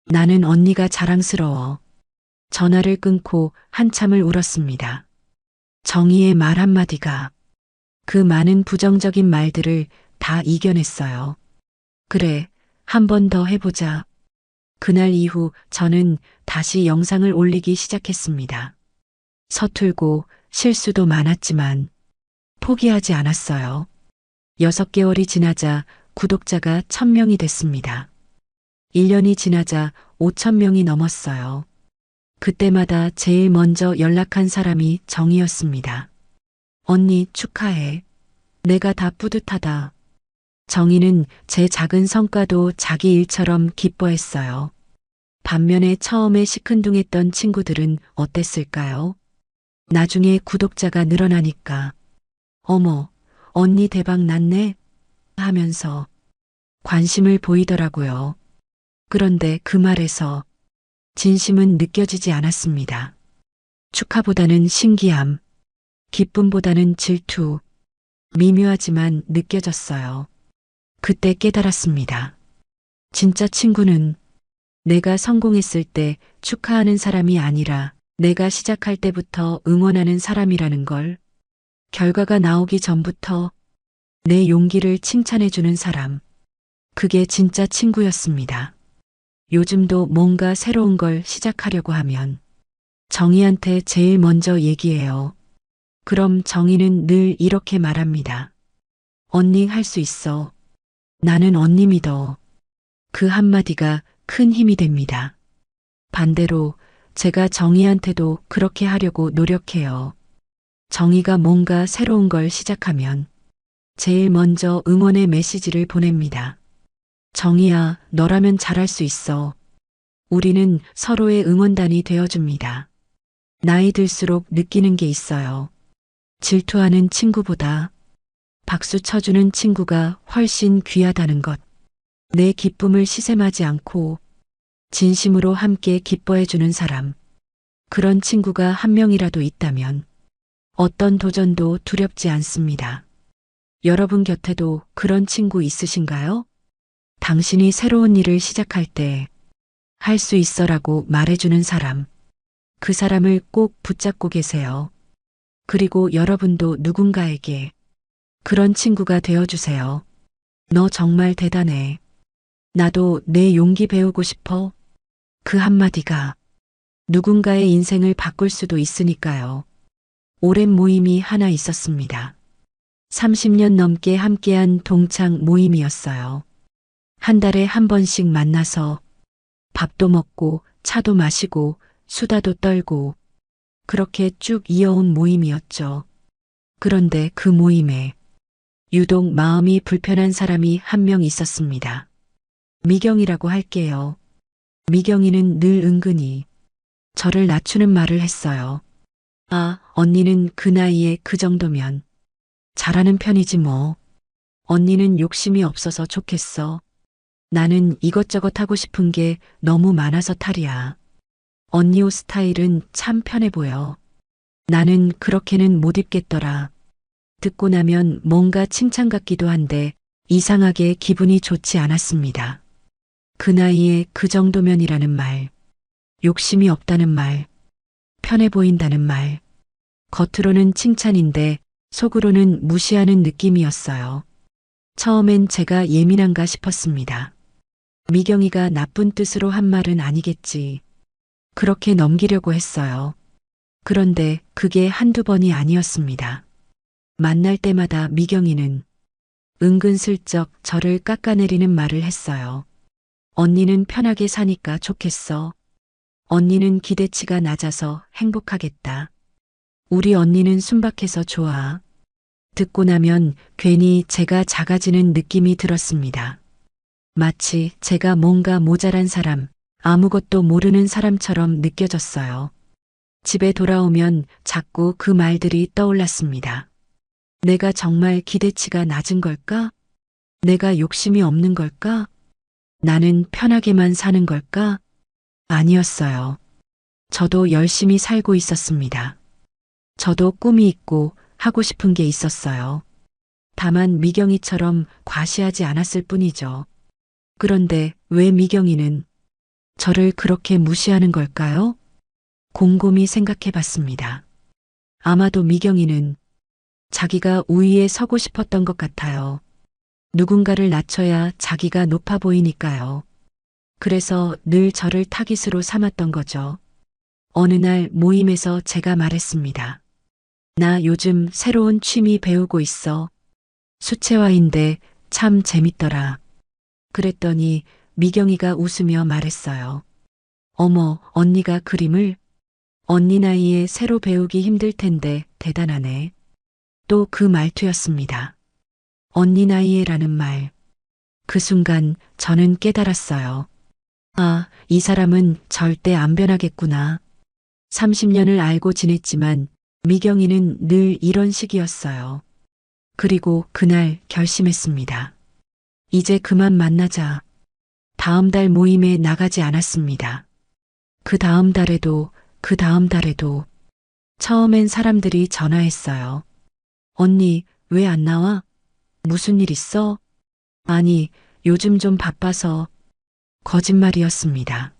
J: 나는 언니가 자랑스러워. 전화를 끊고 한참을 울었습니다. 정희의 말 한마디가 그 많은 부정적인 말들을 다 이겨냈어요. 그래, 한 번 더 해보자. 그날 이후 저는 다시 영상을 올리기 시작했습니다. 서툴고 실수도 많았지만 포기하지 않았어요. 6개월이 지나자 구독자가 1000명이 됐습니다. 1년이 지나자 5000명이 넘었어요. 그때마다 제일 먼저 연락한 사람이 정희였습니다. 언니 축하해. 내가 다 뿌듯하다. 정희는 제 작은 성과도 자기 일처럼 기뻐했어요. 반면에 처음에 시큰둥했던 친구들은 어땠을까요? 나중에 구독자가 늘어나니까 어머, 언니 대박 났네 하면서 관심을 보이더라고요. 그런데 그 말에서 진심은 느껴지지 않았습니다. 축하보다는 신기함, 기쁨보다는 질투, 미묘하지만 느껴졌어요. 그때 깨달았습니다. 진짜 친구는 내가 성공했을 때 축하하는 사람이 아니라 내가 시작할 때부터 응원하는 사람이라는 걸, 결과가 나오기 전부터 내 용기를 칭찬해주는 사람. 그게 진짜 친구였습니다. 요즘도 뭔가 새로운 걸 시작하려고 하면 정희한테 제일 먼저 얘기해요. 그럼 정희는 늘 이렇게 말합니다. 언니 할 수 있어. 나는 언니 믿어. 그 한마디가 큰 힘이 됩니다. 반대로 제가 정희한테도 그렇게 하려고 노력해요. 정희가 뭔가 새로운 걸 시작하면 제일 먼저 응원의 메시지를 보냅니다. 정희야, 너라면 잘할 수 있어. 우리는 서로의 응원단이 되어줍니다. 나이 들수록 느끼는 게 있어요. 질투하는 친구보다 박수 쳐주는 친구가 훨씬 귀하다는 것. 내 기쁨을 시샘하지 않고 진심으로 함께 기뻐해주는 사람. 그런 친구가 한 명이라도 있다면 어떤 도전도 두렵지 않습니다. 여러분 곁에도 그런 친구 있으신가요? 당신이 새로운 일을 시작할 때 할 수 있어라고 말해주는 사람. 그 사람을 꼭 붙잡고 계세요. 그리고 여러분도 누군가에게 그런 친구가 되어주세요. 너 정말 대단해. 나도 내 용기 배우고 싶어. 그 한마디가 누군가의 인생을 바꿀 수도 있으니까요. 오랜 모임이 하나 있었습니다. 30년 넘게 함께한 동창 모임이었어요. 한 달에 한 번씩 만나서 밥도 먹고 차도 마시고 수다도 떨고 그렇게 쭉 이어온 모임이었죠. 그런데 그 모임에 유독 마음이 불편한 사람이 한 명 있었습니다. 미경이라고 할게요. 미경이는 늘 은근히 저를 낮추는 말을 했어요. 아, 언니는 그 나이에 그 정도면 잘하는 편이지 뭐. 언니는 욕심이 없어서 좋겠어. 나는 이것저것 하고 싶은 게 너무 많아서 탈이야. 언니 옷 스타일은 참 편해 보여. 나는 그렇게는 못 입겠더라. 듣고 나면 뭔가 칭찬 같기도 한데 이상하게 기분이 좋지 않았습니다. 그 나이에 그 정도면이라는 말, 욕심이 없다는 말, 편해 보인다는 말, 겉으로는 칭찬인데 속으로는 무시하는 느낌이었어요. 처음엔 제가 예민한가 싶었습니다. 미경이가 나쁜 뜻으로 한 말은 아니겠지. 그렇게 넘기려고 했어요. 그런데 그게 한두 번이 아니었습니다. 만날 때마다 미경이는 은근슬쩍 저를 깎아내리는 말을 했어요. 언니는 편하게 사니까 좋겠어. 언니는 기대치가 낮아서 행복하겠다. 우리 언니는 순박해서 좋아. 듣고 나면 괜히 제가 작아지는 느낌이 들었습니다. 마치 제가 뭔가 모자란 사람, 아무것도 모르는 사람처럼 느껴졌어요. 집에 돌아오면 자꾸 그 말들이 떠올랐습니다. 내가 정말 기대치가 낮은 걸까? 내가 욕심이 없는 걸까? 나는 편하게만 사는 걸까? 아니었어요. 저도 열심히 살고 있었습니다. 저도 꿈이 있고 하고 싶은 게 있었어요. 다만 미경이처럼 과시하지 않았을 뿐이죠. 그런데 왜 미경이는 저를 그렇게 무시하는 걸까요? 곰곰이 생각해 봤습니다. 아마도 미경이는 자기가 우위에 서고 싶었던 것 같아요. 누군가를 낮춰야 자기가 높아 보이니까요. 그래서 늘 저를 타깃으로 삼았던 거죠. 어느 날 모임에서 제가 말했습니다. 나 요즘 새로운 취미 배우고 있어. 수채화인데 참 재밌더라. 그랬더니 미경이가 웃으며 말했어요. 어머, 언니가 그림을? 언니 나이에 새로 배우기 힘들 텐데 대단하네. 또 그 말투였습니다. 언니 나이에라는 말. 그 순간 저는 깨달았어요. 아, 이 사람은 절대 안 변하겠구나. 30년을 알고 지냈지만 미경이는 늘 이런 식이었어요. 그리고 그날 결심했습니다. 이제 그만 만나자. 다음 달 모임에 나가지 않았습니다. 그 다음 달에도 그 다음 달에도 처음엔 사람들이 전화했어요. 언니, 왜 안 나와? 무슨 일 있어? 아니, 요즘 좀 바빠서. 거짓말이었습니다.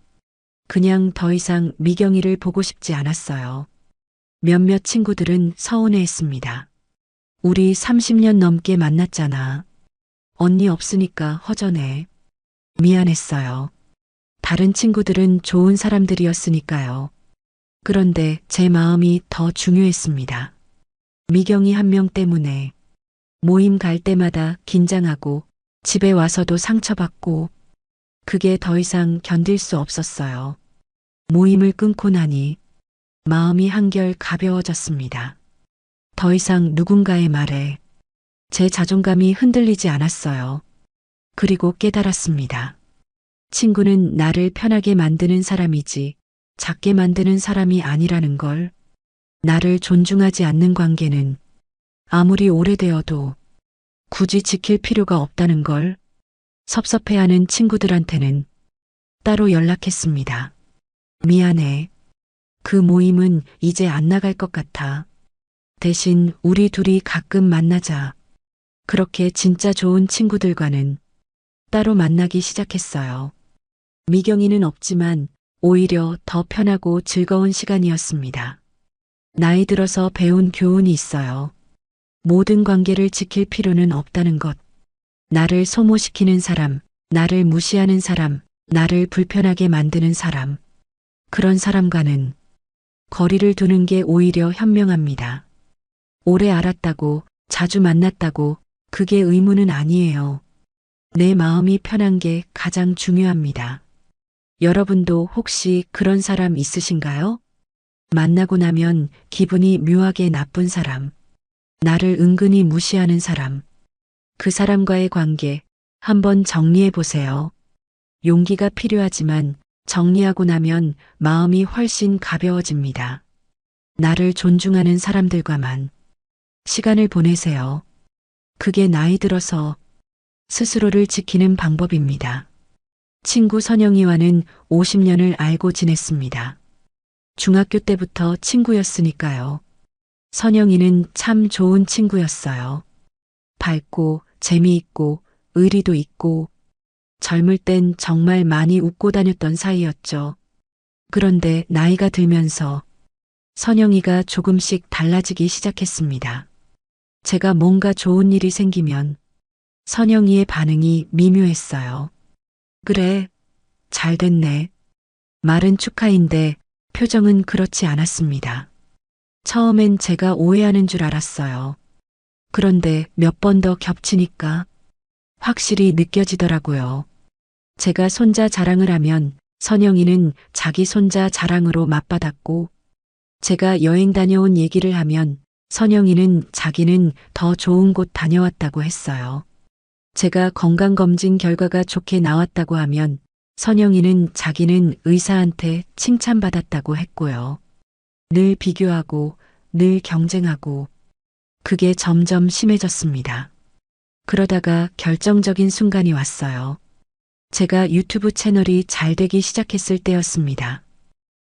J: 그냥 더 이상 미경이를 보고 싶지 않았어요. 몇몇 친구들은 서운해했습니다. 우리 30년 넘게 만났잖아. 언니 없으니까 허전해. 미안했어요. 다른 친구들은 좋은 사람들이었으니까요. 그런데 제 마음이 더 중요했습니다. 미경이 한 명 때문에 모임 갈 때마다 긴장하고 집에 와서도 상처받고 그게 더 이상 견딜 수 없었어요. 모임을 끊고 나니 마음이 한결 가벼워졌습니다. 더 이상 누군가의 말에 제 자존감이 흔들리지 않았어요. 그리고 깨달았습니다. 친구는 나를 편하게 만드는 사람이지 작게 만드는 사람이 아니라는 걸. 나를 존중하지 않는 관계는 아무리 오래되어도 굳이 지킬 필요가 없다는 걸. 섭섭해하는 친구들한테는 따로 연락했습니다. 미안해. 그 모임은 이제 안 나갈 것 같아. 대신 우리 둘이 가끔 만나자. 그렇게 진짜 좋은 친구들과는 따로 만나기 시작했어요. 미경이는 없지만 오히려 더 편하고 즐거운 시간이었습니다. 나이 들어서 배운 교훈이 있어요. 모든 관계를 지킬 필요는 없다는 것. 나를 소모시키는 사람, 나를 무시하는 사람, 나를 불편하게 만드는 사람. 그런 사람과는 거리를 두는 게 오히려 현명합니다. 오래 알았다고, 자주 만났다고, 그게 의무는 아니에요. 내 마음이 편한 게 가장 중요합니다. 여러분도 혹시 그런 사람 있으신가요? 만나고 나면 기분이 묘하게 나쁜 사람, 나를 은근히 무시하는 사람, 그 사람과의 관계 한번 정리해 보세요. 용기가 필요하지만 정리하고 나면 마음이 훨씬 가벼워집니다. 나를 존중하는 사람들과만 시간을 보내세요. 그게 나이 들어서 스스로를 지키는 방법입니다. 친구 선영이와는 50년을 알고 지냈습니다. 중학교 때부터 친구였으니까요. 선영이는 참 좋은 친구였어요. 밝고 재미있고 의리도 있고 젊을 땐 정말 많이 웃고 다녔던 사이였죠. 그런데 나이가 들면서 선영이가 조금씩 달라지기 시작했습니다. 제가 뭔가 좋은 일이 생기면 선영이의 반응이 미묘했어요. 그래, 잘 됐네. 말은 축하인데 표정은 그렇지 않았습니다. 처음엔 제가 오해하는 줄 알았어요. 그런데 몇 번 더 겹치니까 확실히 느껴지더라고요. 제가 손자 자랑을 하면 선영이는 자기 손자 자랑으로 맞받았고, 제가 여행 다녀온 얘기를 하면 선영이는 자기는 더 좋은 곳 다녀왔다고 했어요. 제가 건강검진 결과가 좋게 나왔다고 하면 선영이는 자기는 의사한테 칭찬받았다고 했고요. 늘 비교하고 늘 경쟁하고 그게 점점 심해졌습니다. 그러다가 결정적인 순간이 왔어요. 제가 유튜브 채널이 잘 되기 시작했을 때였습니다.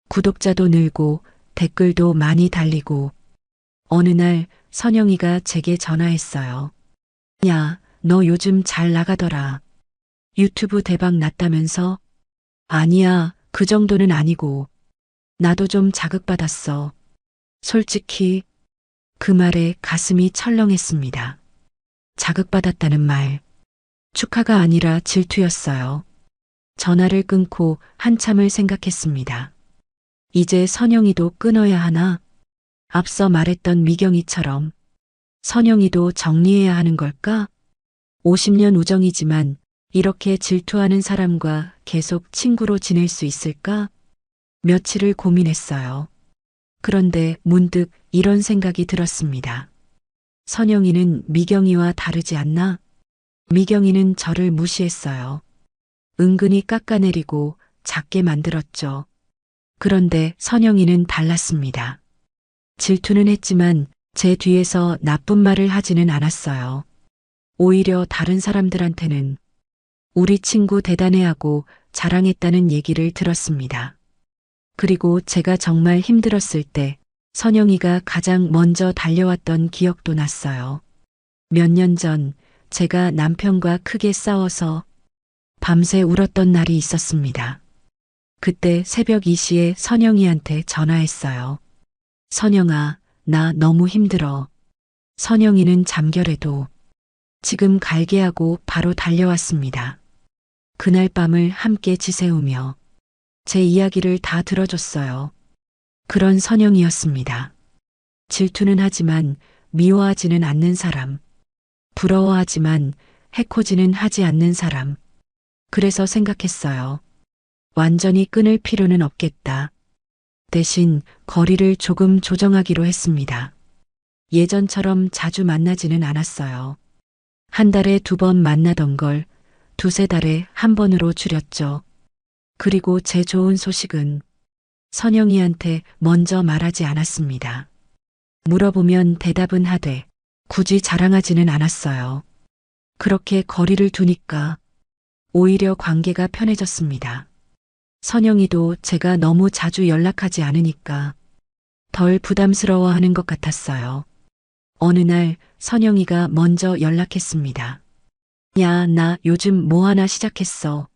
J: 구독자도 늘고 댓글도 많이 달리고 어느 날 선영이가 제게 전화했어요. 야, 너 요즘 잘 나가더라. 유튜브 대박 났다면서? 아니야, 그 정도는 아니고. 나도 좀 자극받았어. 솔직히 그 말에 가슴이 철렁했습니다. 자극받았다는 말. 축하가 아니라 질투였어요. 전화를 끊고 한참을 생각했습니다. 이제 선영이도 끊어야 하나? 앞서 말했던 미경이처럼 선영이도 정리해야 하는 걸까? 50년 우정이지만 이렇게 질투하는 사람과 계속 친구로 지낼 수 있을까? 며칠을 고민했어요. 그런데 문득 이런 생각이 들었습니다. 선영이는 미경이와 다르지 않나? 미경이는 저를 무시했어요. 은근히 깎아내리고 작게 만들었죠. 그런데 선영이는 달랐습니다. 질투는 했지만 제 뒤에서 나쁜 말을 하지는 않았어요. 오히려 다른 사람들한테는 우리 친구 대단해하고 자랑했다는 얘기를 들었습니다. 그리고 제가 정말 힘들었을 때 선영이가 가장 먼저 달려왔던 기억도 났어요. 몇 년 전 제가 남편과 크게 싸워서 밤새 울었던 날이 있었습니다. 그때 새벽 2시에 선영이한테 전화했어요. 선영아, 나 너무 힘들어. 선영이는 잠결에도 지금 갈게 하고 바로 달려왔습니다. 그날 밤을 함께 지새우며 제 이야기를 다 들어줬어요. 그런 선영이었습니다. 질투는 하지만 미워하지는 않는 사람. 부러워하지만 해코지는 하지 않는 사람. 그래서 생각했어요. 완전히 끊을 필요는 없겠다. 대신 거리를 조금 조정하기로 했습니다. 예전처럼 자주 만나지는 않았어요. 한 달에 2번 만나던 걸 2~3달에 1번으로 줄였죠. 그리고 제 좋은 소식은 선영이한테 먼저 말하지 않았습니다. 물어보면 대답은 하되 굳이 자랑하지는 않았어요. 그렇게 거리를 두니까 오히려 관계가 편해졌습니다. 선영이도 제가 너무 자주 연락하지 않으니까 덜 부담스러워하는 것 같았어요. 어느 날 선영이가 먼저 연락했습니다. 야, 나 요즘 뭐 하나 시작했어.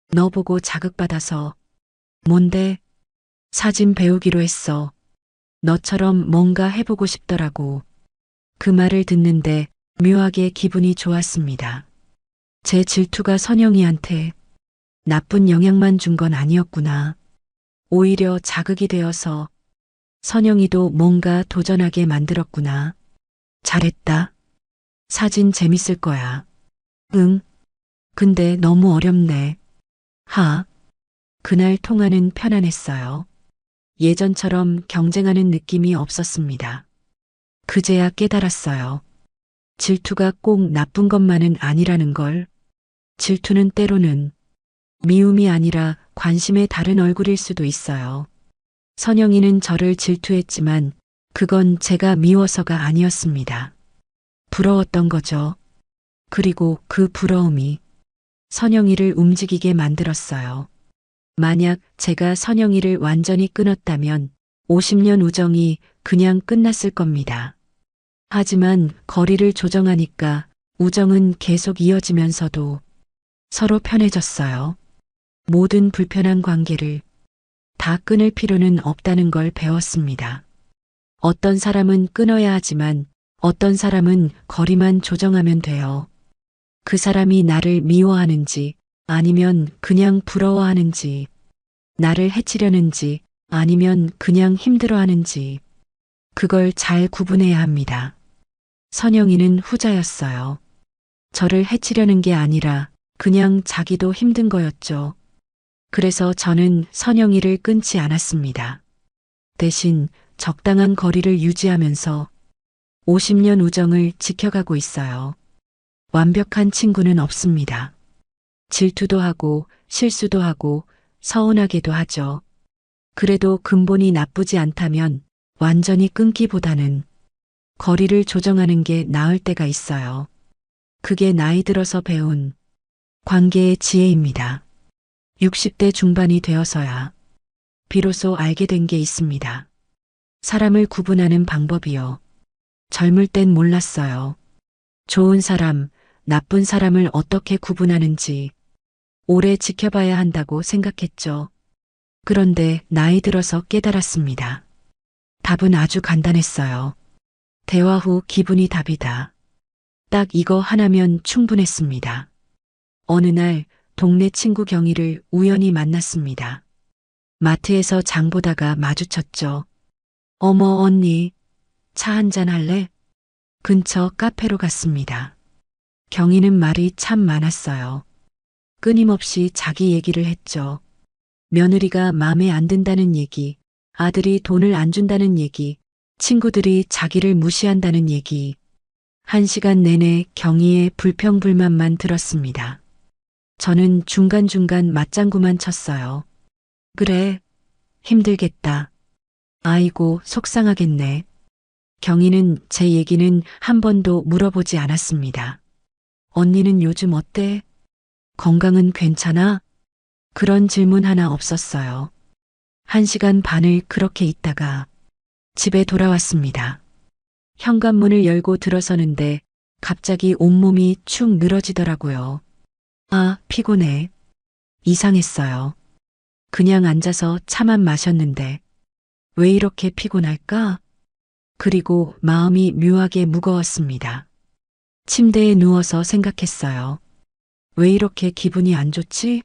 J: 너 보고 자극받아서. 뭔데? 사진 배우기로 했어. 너처럼 뭔가 해보고 싶더라고. 그 말을 듣는데 묘하게 기분이 좋았습니다. 제 질투가 선영이한테 나쁜 영향만 준 건 아니었구나. 오히려 자극이 되어서 선영이도 뭔가 도전하게 만들었구나. 잘했다. 사진 재밌을 거야. 응. 근데 너무 어렵네. 하. 그날 통화는 편안했어요. 예전처럼 경쟁하는 느낌이 없었습니다. 그제야 깨달았어요. 질투가 꼭 나쁜 것만은 아니라는 걸. 질투는 때로는 미움이 아니라 관심의 다른 얼굴일 수도 있어요. 선영이는 저를 질투했지만 그건 제가 미워서가 아니었습니다. 부러웠던 거죠. 그리고 그 부러움이 선영이를 움직이게 만들었어요. 만약 제가 선영이를 완전히 끊었다면 50년 우정이 그냥 끝났을 겁니다. 하지만 거리를 조정하니까 우정은 계속 이어지면서도 서로 편해졌어요. 모든 불편한 관계를 다 끊을 필요는 없다는 걸 배웠습니다. 어떤 사람은 끊어야 하지만 어떤 사람은 거리만 조정하면 돼요. 그 사람이 나를 미워하는지 아니면 그냥 부러워하는지, 나를 해치려는지 아니면 그냥 힘들어하는지, 그걸 잘 구분해야 합니다. 선영이는 후자였어요. 저를 해치려는 게 아니라 그냥 자기도 힘든 거였죠. 그래서 저는 선영이를 끊지 않았습니다. 대신 적당한 거리를 유지하면서 50년 우정을 지켜가고 있어요. 완벽한 친구는 없습니다. 질투도 하고 실수도 하고 서운하게도 하죠. 그래도 근본이 나쁘지 않다면 완전히 끊기보다는 거리를 조정하는 게 나을 때가 있어요. 그게 나이 들어서 배운 관계의 지혜입니다. 60대 중반이 되어서야 비로소 알게 된 게 있습니다. 사람을 구분하는 방법이요. 젊을 땐 몰랐어요. 좋은 사람, 나쁜 사람을 어떻게 구분하는지 오래 지켜봐야 한다고 생각했죠. 그런데 나이 들어서 깨달았습니다. 답은 아주 간단했어요. 대화 후 기분이 답이다. 딱 이거 하나면 충분했습니다. 어느 날 동네 친구 경희를 우연히 만났습니다. 마트에서 장 보다가 마주쳤죠. 어머 언니, 차 한잔 할래? 근처 카페로 갔습니다. 경희는 말이 참 많았어요. 끊임없이 자기 얘기를 했죠. 며느리가 마음에 안 든다는 얘기, 아들이 돈을 안 준다는 얘기, 친구들이 자기를 무시한다는 얘기. 1시간 내내 경희의 불평불만만 들었습니다. 저는 중간중간 맞장구만 쳤어요. 그래, 힘들겠다. 아이고, 속상하겠네. 경희는 제 얘기는 한 번도 물어보지 않았습니다. 언니는 요즘 어때? 건강은 괜찮아? 그런 질문 하나 없었어요. 1시간 반을 그렇게 있다가 집에 돌아왔습니다. 현관문을 열고 들어서는데 갑자기 온몸이 축 늘어지더라고요. 아, 피곤해. 이상했어요. 그냥 앉아서 차만 마셨는데 왜 이렇게 피곤할까? 그리고 마음이 묘하게 무거웠습니다. 침대에 누워서 생각했어요. 왜 이렇게 기분이 안 좋지?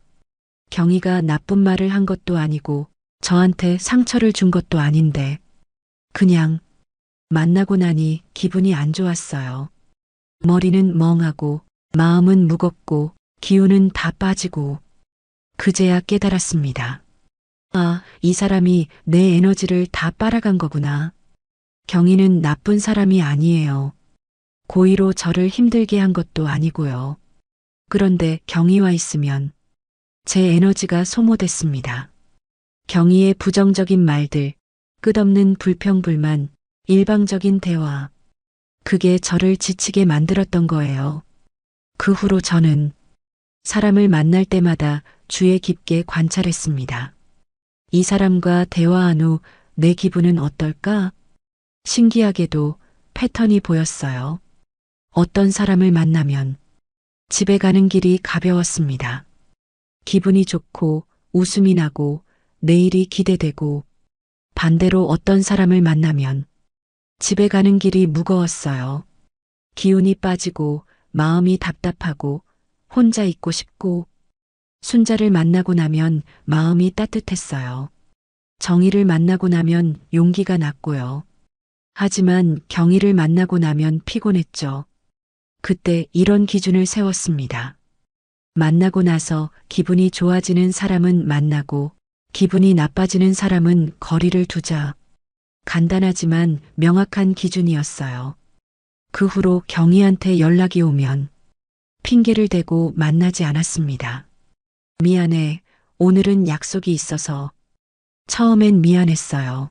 J: 경희가 나쁜 말을 한 것도 아니고 저한테 상처를 준 것도 아닌데 그냥 만나고 나니 기분이 안 좋았어요. 머리는 멍하고 마음은 무겁고 기운은 다 빠지고 그제야 깨달았습니다. 아, 이 사람이 내 에너지를 다 빨아간 거구나. 경희는 나쁜 사람이 아니에요. 고의로 저를 힘들게 한 것도 아니고요. 그런데 경희와 있으면 제 에너지가 소모됐습니다. 경희의 부정적인 말들, 끝없는 불평불만, 일방적인 대화. 그게 저를 지치게 만들었던 거예요. 그 후로 저는 사람을 만날 때마다 주의 깊게 관찰했습니다. 이 사람과 대화한 후 내 기분은 어떨까? 신기하게도 패턴이 보였어요. 어떤 사람을 만나면 집에 가는 길이 가벼웠습니다. 기분이 좋고 웃음이 나고 내일이 기대되고 반대로 어떤 사람을 만나면 집에 가는 길이 무거웠어요. 기운이 빠지고 마음이 답답하고 혼자 있고 싶고 순자를 만나고 나면 마음이 따뜻했어요. 정희를 만나고 나면 용기가 났고요. 하지만 경희를 만나고 나면 피곤했죠. 그때 이런 기준을 세웠습니다. 만나고 나서 기분이 좋아지는 사람은 만나고 기분이 나빠지는 사람은 거리를 두자. 간단하지만 명확한 기준이었어요. 그 후로 경희한테 연락이 오면 핑계를 대고 만나지 않았습니다. 미안해. 오늘은 약속이 있어서. 처음엔 미안했어요.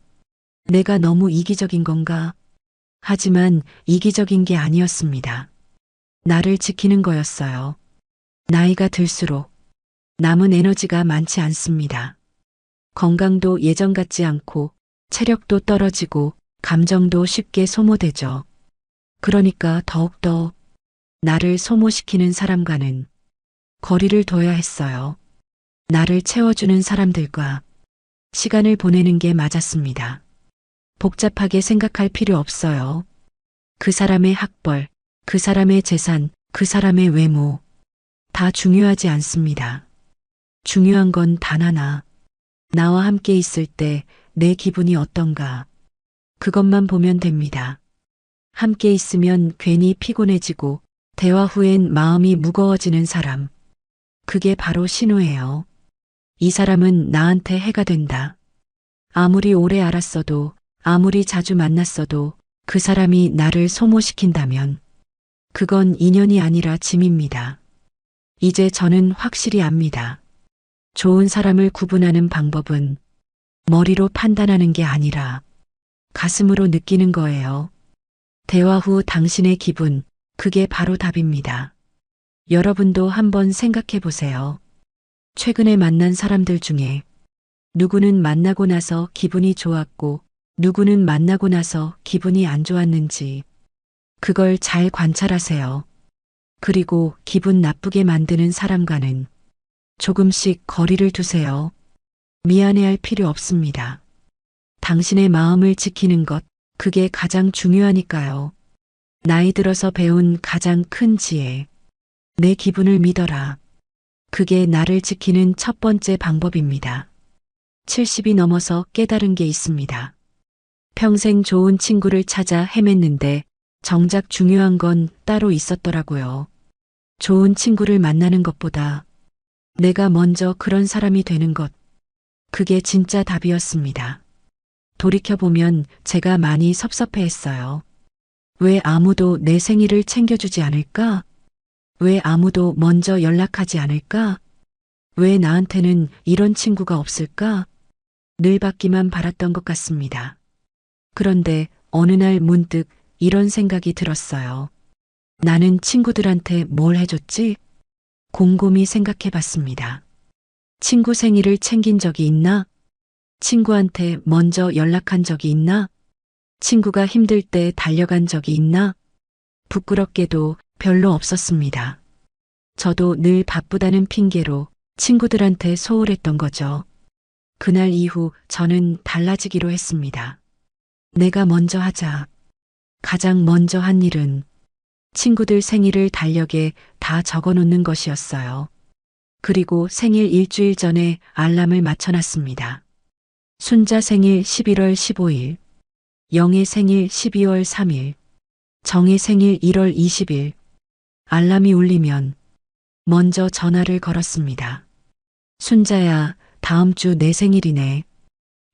J: 내가 너무 이기적인 건가? 하지만 이기적인 게 아니었습니다. 나를 지키는 거였어요. 나이가 들수록 남은 에너지가 많지 않습니다. 건강도 예전 같지 않고 체력도 떨어지고 감정도 쉽게 소모되죠. 그러니까 더욱더 나를 소모시키는 사람과는 거리를 둬야 했어요. 나를 채워주는 사람들과 시간을 보내는 게 맞았습니다. 복잡하게 생각할 필요 없어요. 그 사람의 학벌, 그 사람의 재산, 그 사람의 외모 다 중요하지 않습니다. 중요한 건 단 하나. 나와 함께 있을 때 내 기분이 어떤가. 그것만 보면 됩니다. 함께 있으면 괜히 피곤해지고 대화 후엔 마음이 무거워지는 사람. 그게 바로 신호예요. 이 사람은 나한테 해가 된다. 아무리 오래 알았어도 아무리 자주 만났어도 그 사람이 나를 소모시킨다면 그건 인연이 아니라 짐입니다. 이제 저는 확실히 압니다. 좋은 사람을 구분하는 방법은 머리로 판단하는 게 아니라 가슴으로 느끼는 거예요. 대화 후 당신의 기분, 그게 바로 답입니다. 여러분도 한번 생각해 보세요. 최근에 만난 사람들 중에 누구는 만나고 나서 기분이 좋았고 누구는 만나고 나서 기분이 안 좋았는지 그걸 잘 관찰하세요. 그리고 기분 나쁘게 만드는 사람과는 조금씩 거리를 두세요. 미안해할 필요 없습니다. 당신의 마음을 지키는 것, 그게 가장 중요하니까요. 나이 들어서 배운 가장 큰 지혜. 내 기분을 믿어라. 그게 나를 지키는 첫 번째 방법입니다. 70이 넘어서 깨달은 게 있습니다. 평생 좋은 친구를 찾아 헤맸는데 정작 중요한 건 따로 있었더라고요. 좋은 친구를 만나는 것보다 내가 먼저 그런 사람이 되는 것. 그게 진짜 답이었습니다. 돌이켜보면 제가 많이 섭섭해했어요. 왜 아무도 내 생일을 챙겨주지 않을까? 왜 아무도 먼저 연락하지 않을까? 왜 나한테는 이런 친구가 없을까? 늘 받기만 바랐던 것 같습니다. 그런데 어느 날 문득 이런 생각이 들었어요. 나는 친구들한테 뭘 해줬지? 곰곰이 생각해 봤습니다. 친구 생일을 챙긴 적이 있나? 친구한테 먼저 연락한 적이 있나? 친구가 힘들 때 달려간 적이 있나? 부끄럽게도 별로 없었습니다. 저도 늘 바쁘다는 핑계로 친구들한테 소홀했던 거죠. 그날 이후 저는 달라지기로 했습니다. 내가 먼저 하자. 가장 먼저 한 일은 친구들 생일을 달력에 다 적어 놓는 것이었어요. 그리고 생일 일주일 전에 알람을 맞춰놨습니다. 순자 생일 11월 15일, 영의 생일 12월 3일, 정의 생일 1월 20일. 알람이 울리면 먼저 전화를 걸었습니다. 순자야, 다음 주 내 생일이네.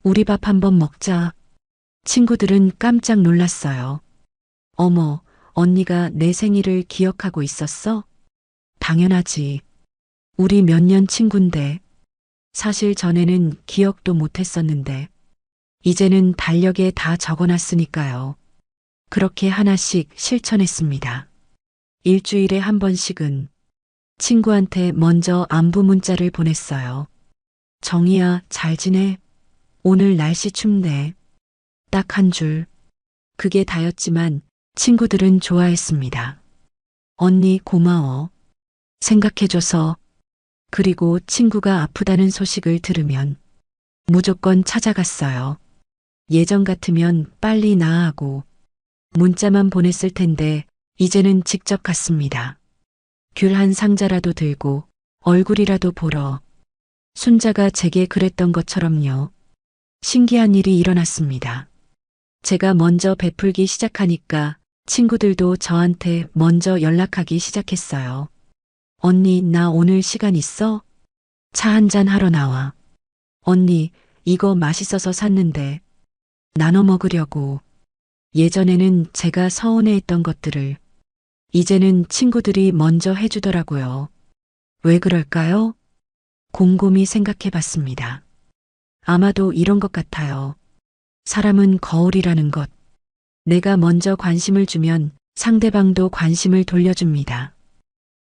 J: 우리 밥 한번 먹자. 친구들은 깜짝 놀랐어요. 어머, 언니가 내 생일을 기억하고 있었어? 당연하지. 우리 몇 년 친군데. 사실 전에는 기억도 못했었는데. 이제는 달력에 다 적어놨으니까요. 그렇게 하나씩 실천했습니다. 일주일에 한 번씩은 친구한테 먼저 안부 문자를 보냈어요. 정희야, 잘 지내? 오늘 날씨 춥네. 딱 한 줄. 그게 다였지만 친구들은 좋아했습니다. 언니 고마워. 생각해줘서. 그리고 친구가 아프다는 소식을 들으면 무조건 찾아갔어요. 예전 같으면 빨리 나아하고 문자만 보냈을 텐데 이제는 직접 갔습니다. 귤 한 상자라도 들고 얼굴이라도 보러. 순자가 제게 그랬던 것처럼요. 신기한 일이 일어났습니다. 제가 먼저 베풀기 시작하니까 친구들도 저한테 먼저 연락하기 시작했어요. 언니, 나 오늘 시간 있어? 차 한잔 하러 나와. 언니, 이거 맛있어서 샀는데 나눠 먹으려고. 예전에는 제가 서운해했던 것들을 이제는 친구들이 먼저 해주더라고요. 왜 그럴까요? 곰곰이 생각해 봤습니다. 아마도 이런 것 같아요. 사람은 거울이라는 것. 내가 먼저 관심을 주면 상대방도 관심을 돌려줍니다.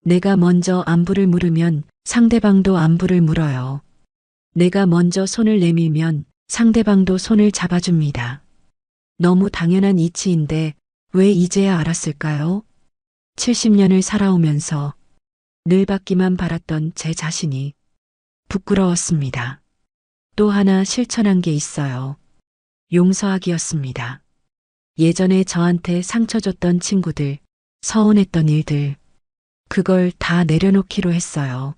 J: 내가 먼저 안부를 물으면 상대방도 안부를 물어요. 내가 먼저 손을 내밀면 상대방도 손을 잡아줍니다. 너무 당연한 이치인데 왜 이제야 알았을까요? 70년을 살아오면서 늘 받기만 바랐던 제 자신이 부끄러웠습니다. 또 하나 실천한 게 있어요. 용서하기였습니다. 예전에 저한테 상처 줬던 친구들, 서운했던 일들, 그걸 다 내려놓기로 했어요.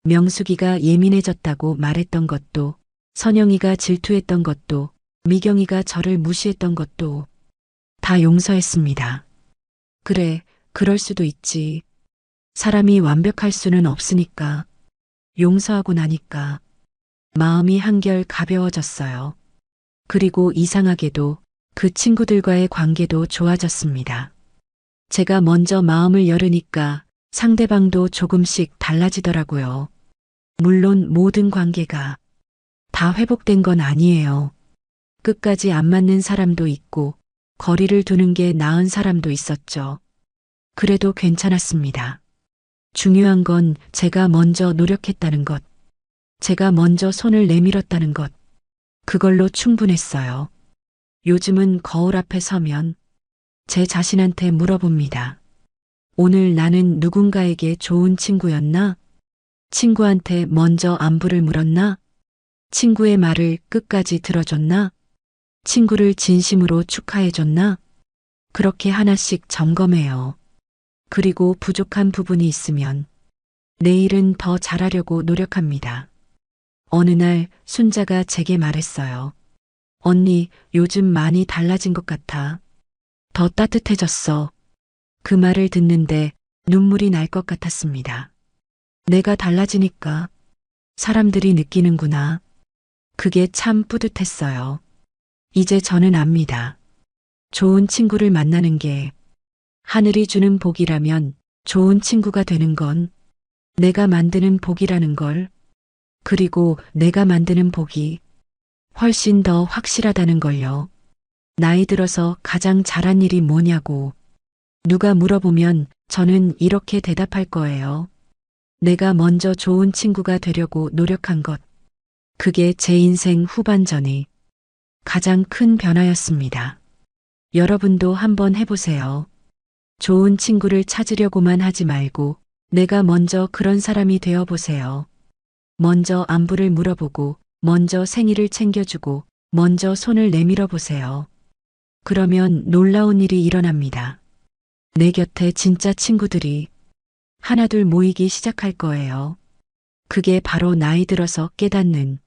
J: 명숙이가 예민해졌다고 말했던 것도, 선영이가 질투했던 것도, 미경이가 저를 무시했던 것도 다 용서했습니다. 그래, 그럴 수도 있지. 사람이 완벽할 수는 없으니까. 용서하고 나니까 마음이 한결 가벼워졌어요. 그리고 이상하게도 그 친구들과의 관계도 좋아졌습니다. 제가 먼저 마음을 열으니까 상대방도 조금씩 달라지더라고요. 물론 모든 관계가 다 회복된 건 아니에요. 끝까지 안 맞는 사람도 있고 거리를 두는 게 나은 사람도 있었죠. 그래도 괜찮았습니다. 중요한 건 제가 먼저 노력했다는 것. 제가 먼저 손을 내밀었다는 것. 그걸로 충분했어요. 요즘은 거울 앞에 서면 제 자신한테 물어봅니다. 오늘 나는 누군가에게 좋은 친구였나? 친구한테 먼저 안부를 물었나? 친구의 말을 끝까지 들어줬나? 친구를 진심으로 축하해줬나? 그렇게 하나씩 점검해요. 그리고 부족한 부분이 있으면 내일은 더 잘하려고 노력합니다. 어느 날 순자가 제게 말했어요. 언니, 요즘 많이 달라진 것 같아. 더 따뜻해졌어. 그 말을 듣는데 눈물이 날 것 같았습니다. 내가 달라지니까 사람들이 느끼는구나. 그게 참 뿌듯했어요. 이제 저는 압니다. 좋은 친구를 만나는 게 하늘이 주는 복이라면 좋은 친구가 되는 건 내가 만드는 복이라는 걸, 그리고 내가 만드는 복이 훨씬 더 확실하다는 걸요. 나이 들어서 가장 잘한 일이 뭐냐고 누가 물어보면 저는 이렇게 대답할 거예요. 내가 먼저 좋은 친구가 되려고 노력한 것. 그게 제 인생 후반전이 가장 큰 변화였습니다. 여러분도 한번 해보세요. 좋은 친구를 찾으려고만 하지 말고 내가 먼저 그런 사람이 되어보세요. 먼저 안부를 물어보고, 먼저 생일을 챙겨주고, 먼저 손을 내밀어 보세요. 그러면 놀라운 일이 일어납니다. 내 곁에 진짜 친구들이 하나둘 모이기 시작할 거예요. 그게 바로 나이 들어서 깨닫는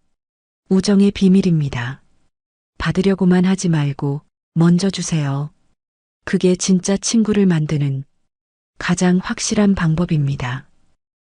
J: 우정의 비밀입니다. 받으려고만 하지 말고 먼저 주세요. 그게 진짜 친구를 만드는 가장 확실한 방법입니다.